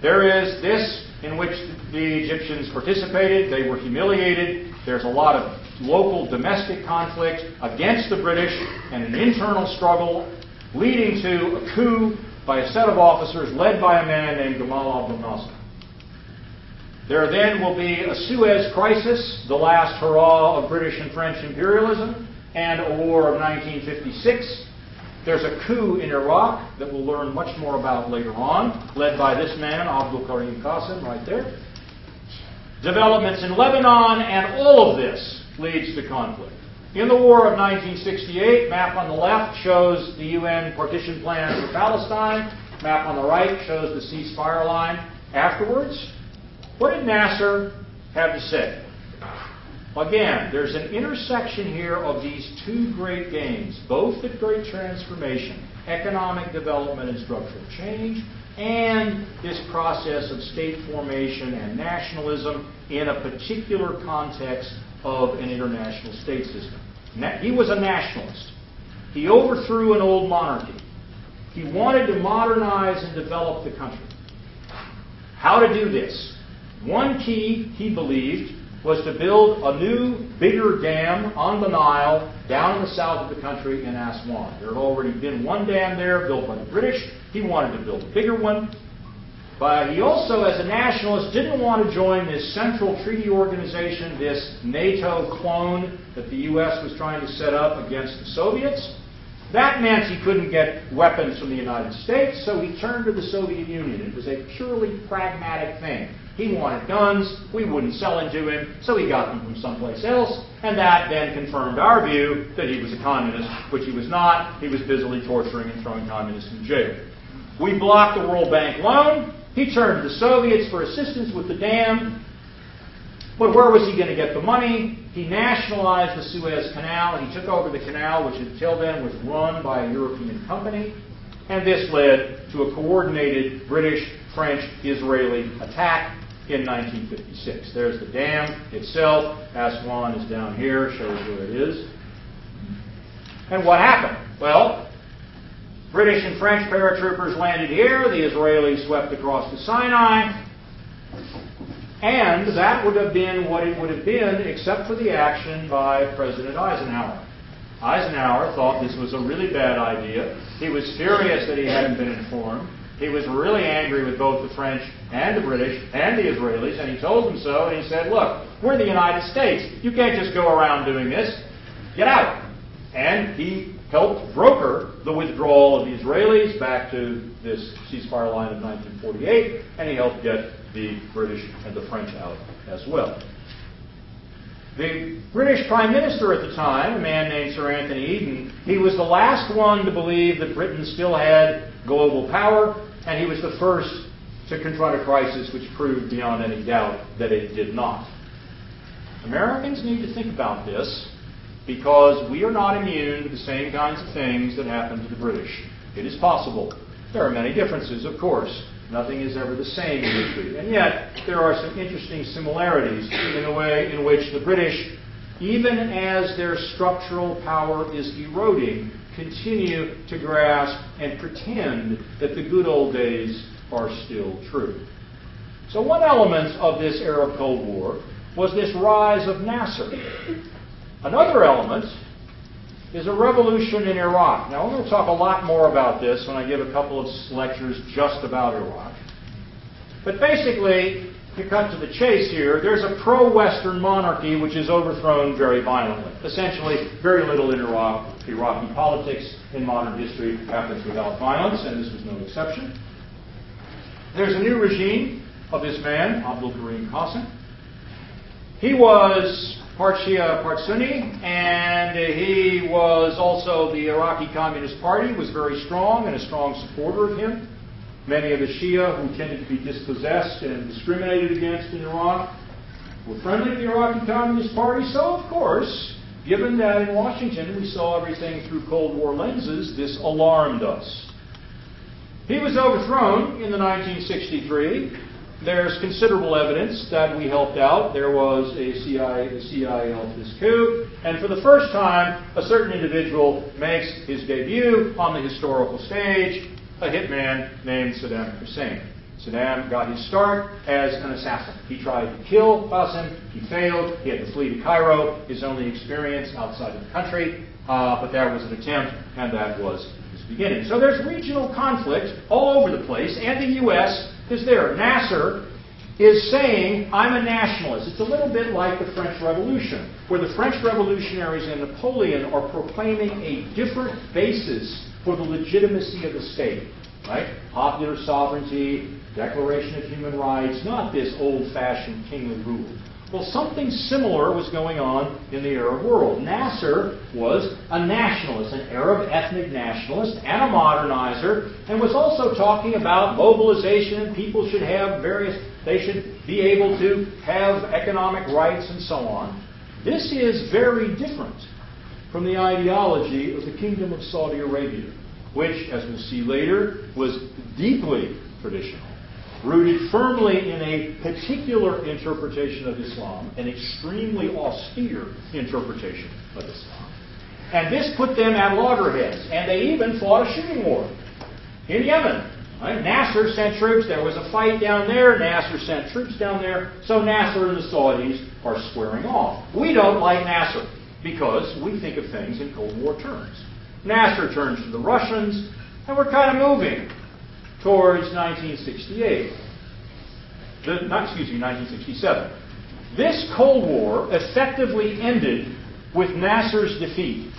there is this in which the Egyptians participated. They were humiliated. There's a lot of local domestic conflict against the British and an internal struggle leading to a coup by a set of officers led by a man named Gamal Abdel Nasser. There then will be a Suez Crisis, the last hurrah of British and French imperialism, and a war of 1956. There's a coup in Iraq that we'll learn much more about later on, led by this man, Abdul Karim Qasim, right there. Developments in Lebanon, and all of this leads to conflict. In the War of 1968, map on the left shows the UN partition plan for Palestine. Map on the right shows the ceasefire line. Afterwards, what did Nasser have to say? Again, there's an intersection here of these two great games, both the great transformation, economic development and structural change, and this process of state formation and nationalism in a particular context of an international state system. He was a nationalist. He overthrew an old monarchy. He wanted to modernize and develop the country. How to do this? One key, he believed, was to build a new, bigger dam on the Nile down in the south of the country in Aswan. There had already been one dam there built by the British. He wanted to build a bigger one. But he also, as a nationalist, didn't want to join this central treaty organization, this NATO clone that the U.S. was trying to set up against the Soviets. That meant he couldn't get weapons from the United States, so he turned to the Soviet Union. It was a purely pragmatic thing. He wanted guns, we wouldn't sell them to him, so he got them from someplace else, and that then confirmed our view that he was a communist, which he was not. He was busily torturing and throwing communists in jail. We blocked the World Bank loan. He turned to the Soviets for assistance with the dam. But where was he going to get the money? He nationalized the Suez Canal, and he took over the canal, which until then was run by a European company. And this led to a coordinated British, French, Israeli attack in 1956. There's the dam itself. Aswan is down here, shows where it is. And what happened? Well, British and French paratroopers landed here. The Israelis swept across the Sinai. And that would have been what it would have been except for the action by President Eisenhower. Eisenhower thought this was a really bad idea. He was furious that he hadn't been informed. He was really angry with both the French and the British and the Israelis, and he told them so, and he said, look, we're the United States. You can't just go around doing this. Get out. And he helped broker the withdrawal of the Israelis back to this ceasefire line of 1948, and he helped get the British and the French out as well. The British Prime Minister at the time, a man named Sir Anthony Eden, he was the last one to believe that Britain still had global power, and he was the first to confront a crisis which proved beyond any doubt that it did not. Americans need to think about this, because we are not immune to the same kinds of things that happened to the British. It is possible. There are many differences, of course. Nothing is ever the same in history. And yet, there are some interesting similarities in the way in which the British, even as their structural power is eroding, continue to grasp and pretend that the good old days are still true. So one element of this Arab Cold War was this rise of Nasser. Another element is a revolution in Iraq. Now, I'm going to talk a lot more about this when I give a couple of lectures just about Iraq. But basically, to cut to the chase here, there's a pro-Western monarchy which is overthrown very violently. Essentially, very little in Iraqi politics in modern history happens without violence, and this was no exception. There's a new regime of this man, Abdul Karim Qasim. He was part Shia, part Sunni, and he was also the Iraqi Communist Party, was very strong and a strong supporter of him. Many of the Shia who tended to be dispossessed and discriminated against in Iraq were friendly to the Iraqi Communist Party. So, of course, given that in Washington we saw everything through Cold War lenses, this alarmed us. He was overthrown in the 1963. There's considerable evidence that we helped out. There was a CIA helped this coup. And for the first time, a certain individual makes his debut on the historical stage, a hitman named Saddam Hussein. Saddam got his start as an assassin. He tried to kill Qasim. He failed. He had to flee to Cairo, his only experience outside of the country. But there was an attempt, and that was his beginning. So there's regional conflict all over the place, and the U.S. is there. Nasser is saying, I'm a nationalist. It's a little bit like the French Revolution, where the French revolutionaries and Napoleon are proclaiming a different basis for the legitimacy of the state. Right? Popular sovereignty, Declaration of Human Rights, not this old-fashioned kingly rule. Well, something similar was going on in the Arab world. Nasser was a nationalist, an Arab ethnic nationalist and a modernizer, and was also talking about mobilization and people should have they should be able to have economic rights and so on. This is very different from the ideology of the Kingdom of Saudi Arabia, which, as we'll see later, was deeply traditional. rooted firmly in a particular interpretation of Islam, an extremely austere interpretation of Islam. And this put them at loggerheads, and they even fought a shooting war in Yemen. Right? Nasser sent troops. There was a fight down there. Nasser sent troops down there. So Nasser and the Saudis are squaring off. We don't like Nasser because we think of things in Cold War terms. Nasser turns to the Russians, and we're kind of moving towards 1968. 1967. This Cold War effectively ended with Nasser's defeat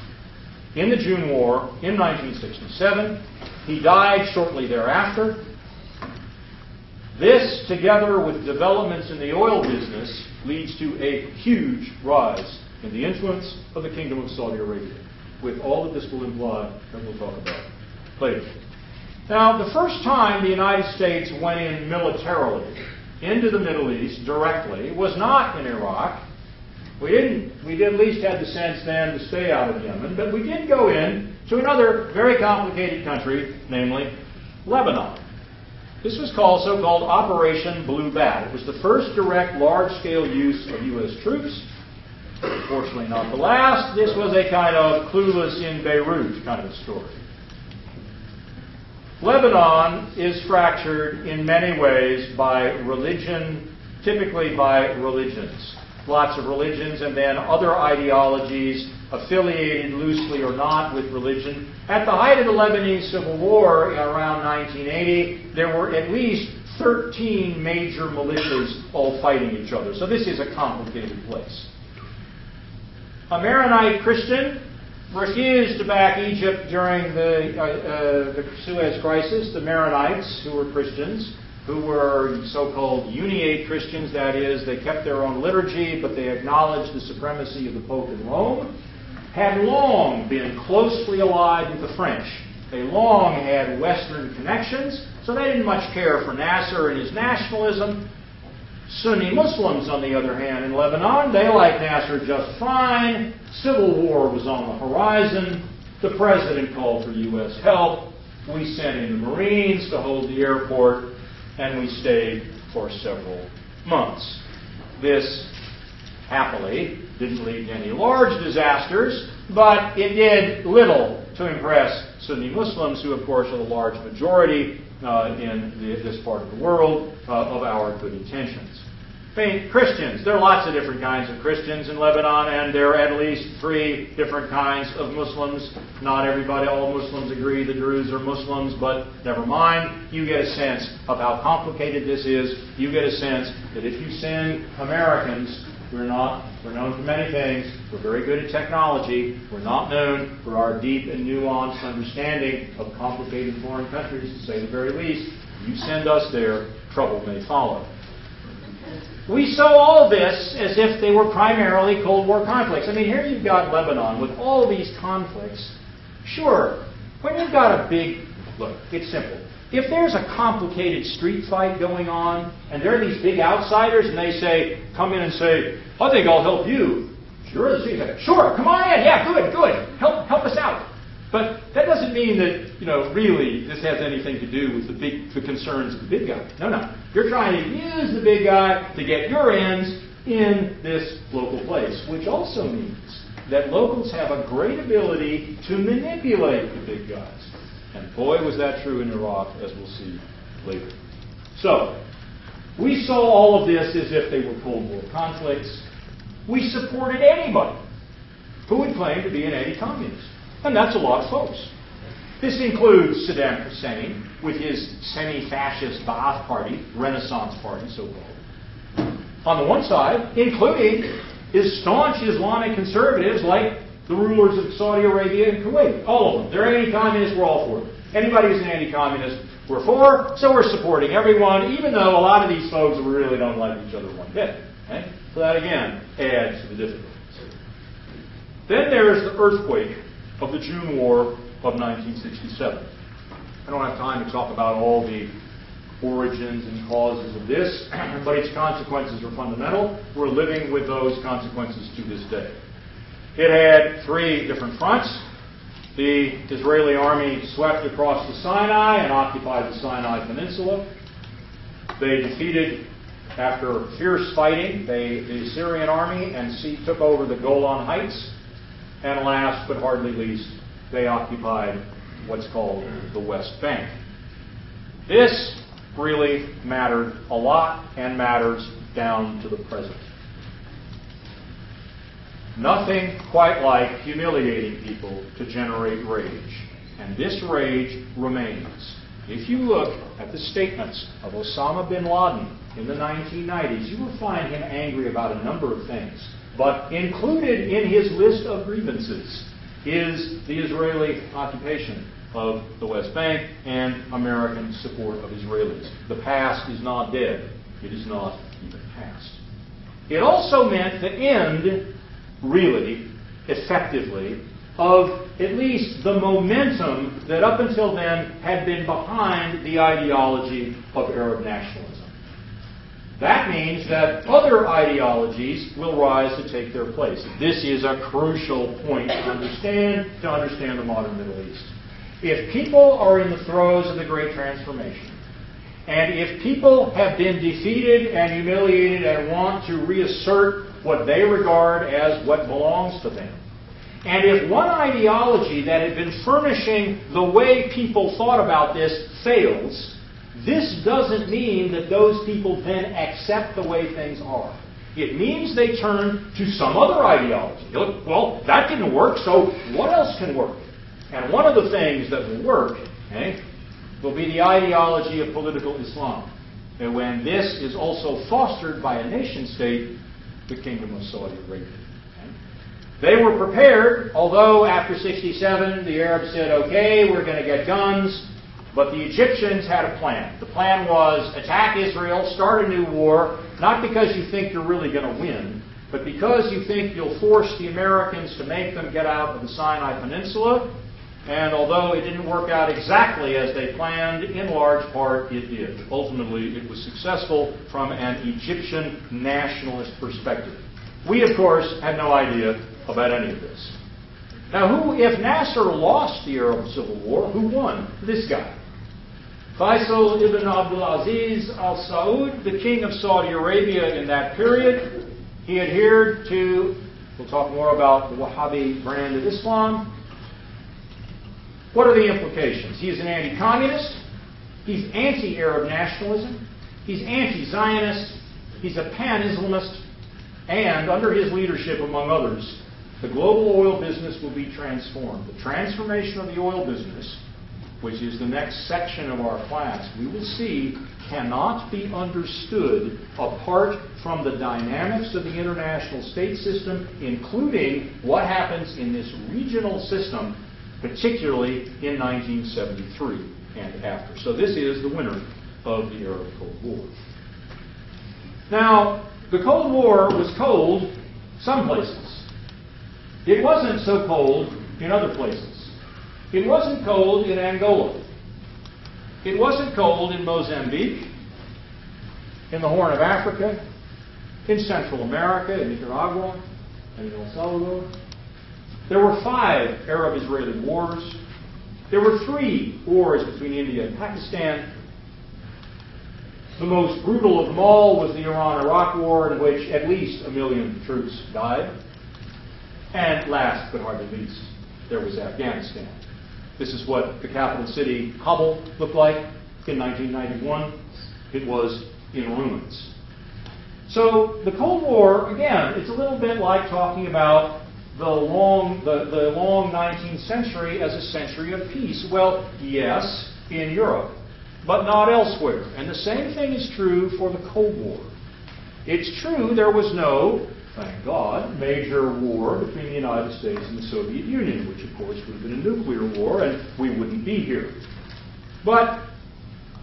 in the June War in 1967. He died shortly thereafter. This, together with developments in the oil business, leads to a huge rise in the influence of the Kingdom of Saudi Arabia, with all that this will imply that we'll talk about later. Now, the first time the United States went in militarily into the Middle East directly was not in Iraq. We at least had the sense then to stay out of Yemen, but we did go in to another very complicated country, namely Lebanon. This was so-called Operation Blue Bat. It was the first direct large-scale use of U.S. troops. Fortunately not the last. This was a kind of clueless in Beirut kind of story. Lebanon is fractured in many ways by religion, typically by religions. Lots of religions and then other ideologies affiliated loosely or not with religion. At the height of the Lebanese Civil War around 1980, there were at least 13 major militias all fighting each other. So this is a complicated place. A Maronite Christian refused to back Egypt during the Suez Crisis. The Maronites, who were Christians, who were so-called Uniate Christians, that is, they kept their own liturgy, but they acknowledged the supremacy of the Pope in Rome, had long been closely allied with the French. They long had Western connections, so they didn't much care for Nasser and his nationalism. Sunni Muslims, on the other hand, in Lebanon, they liked Nasser just fine. Civil war was on the horizon. The president called for U.S. help. We sent in the Marines to hold the airport, and we stayed for several months. This, happily, didn't lead to any large disasters, but it did little to impress Sunni Muslims, who, of course, are the large majority in this part of the world of our good intentions. I mean, Christians, there are lots of different kinds of Christians in Lebanon, and there are at least 3 different kinds of Muslims. Not everybody, all Muslims agree the Druze are Muslims, but never mind. You get a sense of how complicated this is. You get a sense that if you send Americans, we're known for many things. We're very good at technology. We're not known for our deep and nuanced understanding of complicated foreign countries, to say the very least. You send us there, trouble may follow. We saw all this as if they were primarily Cold War conflicts. I mean, here you've got Lebanon with all these conflicts. Sure, when you've got a big... Look, it's simple. If there's a complicated street fight going on, and there are these big outsiders, and they come in and say, I think I'll help you. Sure, sure, come on in. Yeah, good. Help us out. But that doesn't mean that, really this has anything to do with the concerns of the big guy. No. You're trying to use the big guy to get your ends in this local place, which also means that locals have a great ability to manipulate the big guys. And boy, was that true in Iraq, as we'll see later. So, we saw all of this as if they were Cold War conflicts. We supported anybody who would claim to be an anti-communist. And that's a lot of folks. This includes Saddam Hussein with his semi-fascist Ba'ath Party, Renaissance Party, so-called. On the one side, including his staunch Islamic conservatives like the rulers of Saudi Arabia and Kuwait. All of them. They're anti-communist, we're all for them. Anybody who's an anti-communist, we're for, so we're supporting everyone, even though a lot of these folks really don't like each other one bit. Okay? So that, again, adds to the difficulties. Then there's the earthquake of the June War of 1967. I don't have time to talk about all the origins and causes of this, but its consequences are fundamental. We're living with those consequences to this day. It had 3 different fronts. The Israeli army swept across the Sinai and occupied the Sinai Peninsula. They defeated, after fierce fighting, the Syrian army and took over the Golan Heights. And last but hardly least, they occupied what's called the West Bank. This really mattered a lot and matters down to the present. Nothing quite like humiliating people to generate rage. And this rage remains. If you look at the statements of Osama bin Laden in the 1990s, you will find him angry about a number of things. But included in his list of grievances is the Israeli occupation of the West Bank and American support of Israelis. The past is not dead. It is not even past. It also meant the end, really, effectively, of at least the momentum that up until then had been behind the ideology of Arab nationalism. That means that other ideologies will rise to take their place. This is a crucial point to understand the modern Middle East. If people are in the throes of the Great Transformation, and if people have been defeated and humiliated and want to reassert what they regard as what belongs to them, and if one ideology that had been furnishing the way people thought about this fails, this doesn't mean that those people then accept the way things are. It means they turn to some other ideology. Look, well, that didn't work, so what else can work? And one of the things that will work, will be the ideology of political Islam. And when this is also fostered by a nation state, the Kingdom of Saudi Arabia. They were prepared, although after 67 the Arabs said, okay, we're going to get guns, but the Egyptians had a plan. The plan was attack Israel, start a new war, not because you think you're really going to win, but because you think you'll force the Americans to make them get out of the Sinai Peninsula. And although it didn't work out exactly as they planned, in large part it did. Ultimately, it was successful from an Egyptian nationalist perspective. We, of course, had no idea about any of this. Now, if Nasser lost the Arab Civil War, who won? This guy. Faisal ibn Abdulaziz al Saud, the king of Saudi Arabia in that period. He adhered to, we'll talk more about the Wahhabi brand of Islam. What are the implications? He is an anti-communist. He's anti-Arab nationalism. He's anti-Zionist. He's a pan-Islamist. And under his leadership, among others, the global oil business will be transformed. The transformation of the oil business, which is the next section of our class, we will see cannot be understood apart from the dynamics of the international state system, including what happens in this regional system, particularly in 1973 and after. So this is the winner of the Arab Cold War. Now, the Cold War was cold some places. It wasn't so cold in other places. It wasn't cold in Angola. It wasn't cold in Mozambique, in the Horn of Africa, in Central America, in Nicaragua, and in El Salvador. There were 5 Arab-Israeli wars. There were 3 wars between India and Pakistan. The most brutal of them all was the Iran-Iraq War, in which at least 1 million troops died. And last but hardly least, there was Afghanistan. This is what the capital city, Kabul, looked like in 1991. It was in ruins. So the Cold War, again, it's a little bit like talking about the long 19th century as a century of peace. Well, yes, in Europe, but not elsewhere. And the same thing is true for the Cold War. It's true there was no, thank God, major war between the United States and the Soviet Union, which of course would have been a nuclear war and we wouldn't be here. But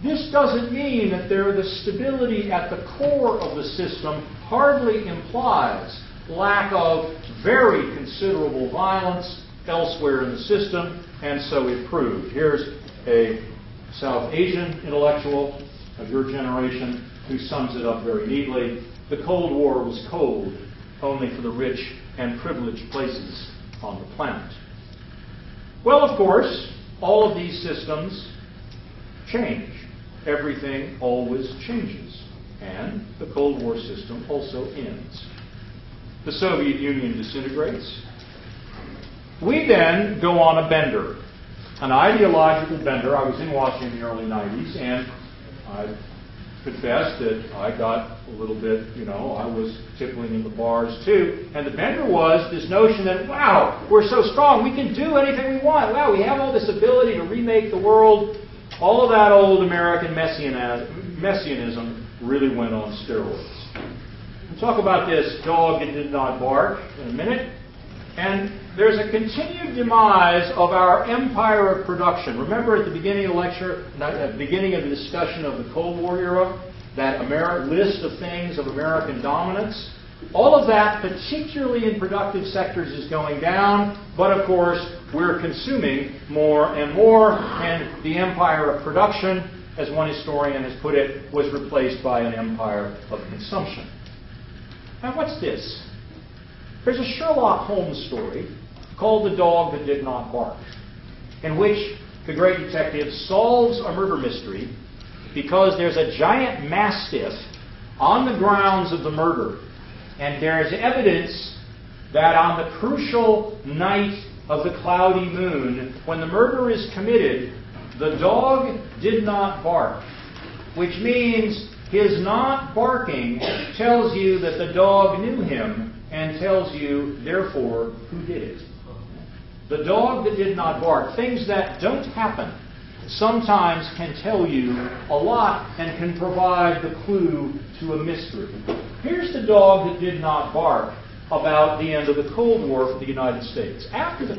this doesn't mean that the stability at the core of the system hardly implies lack of very considerable violence elsewhere in the system, and so it proved. Here's a South Asian intellectual of your generation who sums it up very neatly. The Cold War was cold only for the rich and privileged places on the planet. Well, of course, all of these systems change. everything always changes, and the Cold War system also ends. The Soviet Union disintegrates. We then go on a bender, an ideological bender. I was in Washington in the early 90s, and I confess that I got a little bit, I was tippling in the bars too. And the bender was this notion that, wow, we're so strong, we can do anything we want. Wow, we have all this ability to remake the world. All of that old American messianism really went on steroids. We'll talk about this dog that did not bark in a minute. And there's a continued demise of our empire of production. Remember at the beginning of the lecture, at the beginning of the discussion of the Cold War era, that list of things of American dominance? All of that, particularly in productive sectors, is going down. But of course, we're consuming more and more, and the empire of production, as one historian has put it, was replaced by an empire of consumption. Now what's this? There's a Sherlock Holmes story called The Dog That Did Not Bark, in which the great detective solves a murder mystery because there's a giant mastiff on the grounds of the murder, and there's evidence that on the crucial night of the cloudy moon, when the murder is committed, the dog did not bark, which means his not barking tells you that the dog knew him and tells you, therefore, who did it. The dog that did not bark, things that don't happen, sometimes can tell you a lot and can provide the clue to a mystery. Here's the dog that did not bark about the end of the Cold War for the United States. After the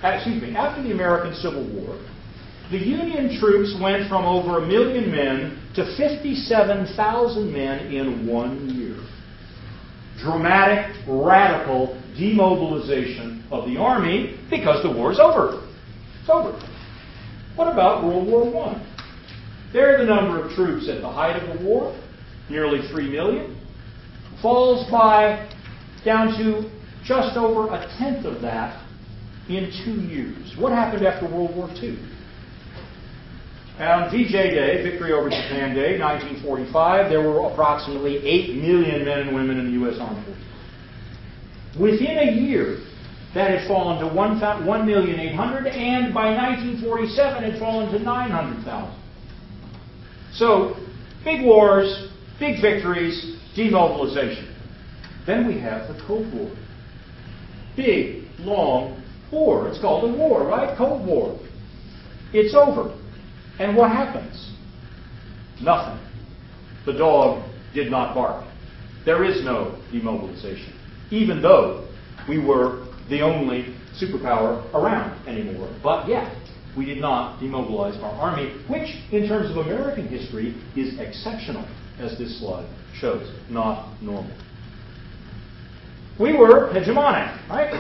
after the American Civil War, the Union troops went from over 1 million men to 57,000 men in 1 year. Dramatic, radical demobilization of the army because the war is over. It's over. What about World War I? There, the number of troops at the height of the war, nearly 3 million, falls down to just over 1/10 of that in 2 years. What happened after World War II? On VJ Day, Victory over Japan Day, 1945, there were approximately 8 million men and women in the U.S. Armed Forces. Within a year, that had fallen to 1,800,000, and by 1947, it had fallen to 900,000. So, big wars, big victories, demobilization. Then we have the Cold War. Big, long war. It's called a war, right? Cold War. It's over. And what happens? Nothing. The dog did not bark. There is no demobilization, even though we were the only superpower around anymore. But yet, we did not demobilize our army, which, in terms of American history, is exceptional, as this slide shows, not normal. We were hegemonic, right?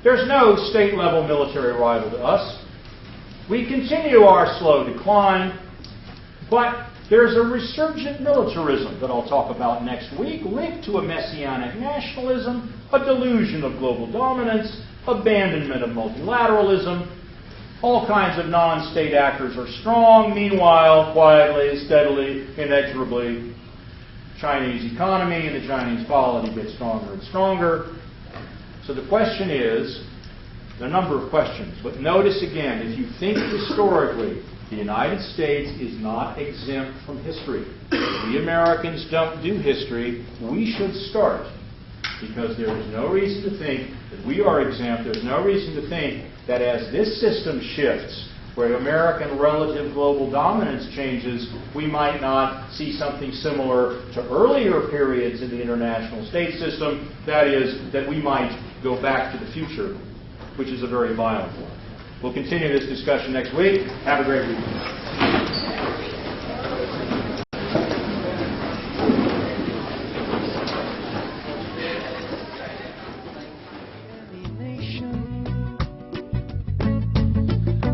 There's no state-level military rival to us. We continue our slow decline, but there's a resurgent militarism that I'll talk about next week, linked to a messianic nationalism, a delusion of global dominance, abandonment of multilateralism. All kinds of non-state actors are strong. Meanwhile, quietly, steadily, inexorably, Chinese economy and the Chinese polity get stronger and stronger. So the question is, there are a number of questions, but notice again, if you think historically, the United States is not exempt from history. We Americans don't do history. We should start, because there is no reason to think that we are exempt. There's no reason to think that as this system shifts, where American relative global dominance changes, we might not see something similar to earlier periods in the international state system. That is, that we might go back to the future, which is a very violent one. We'll continue this discussion next week. Have a great weekend.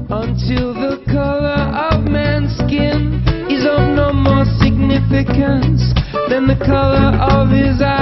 Until the color of man's skin is of no more significance than the color of his eyes.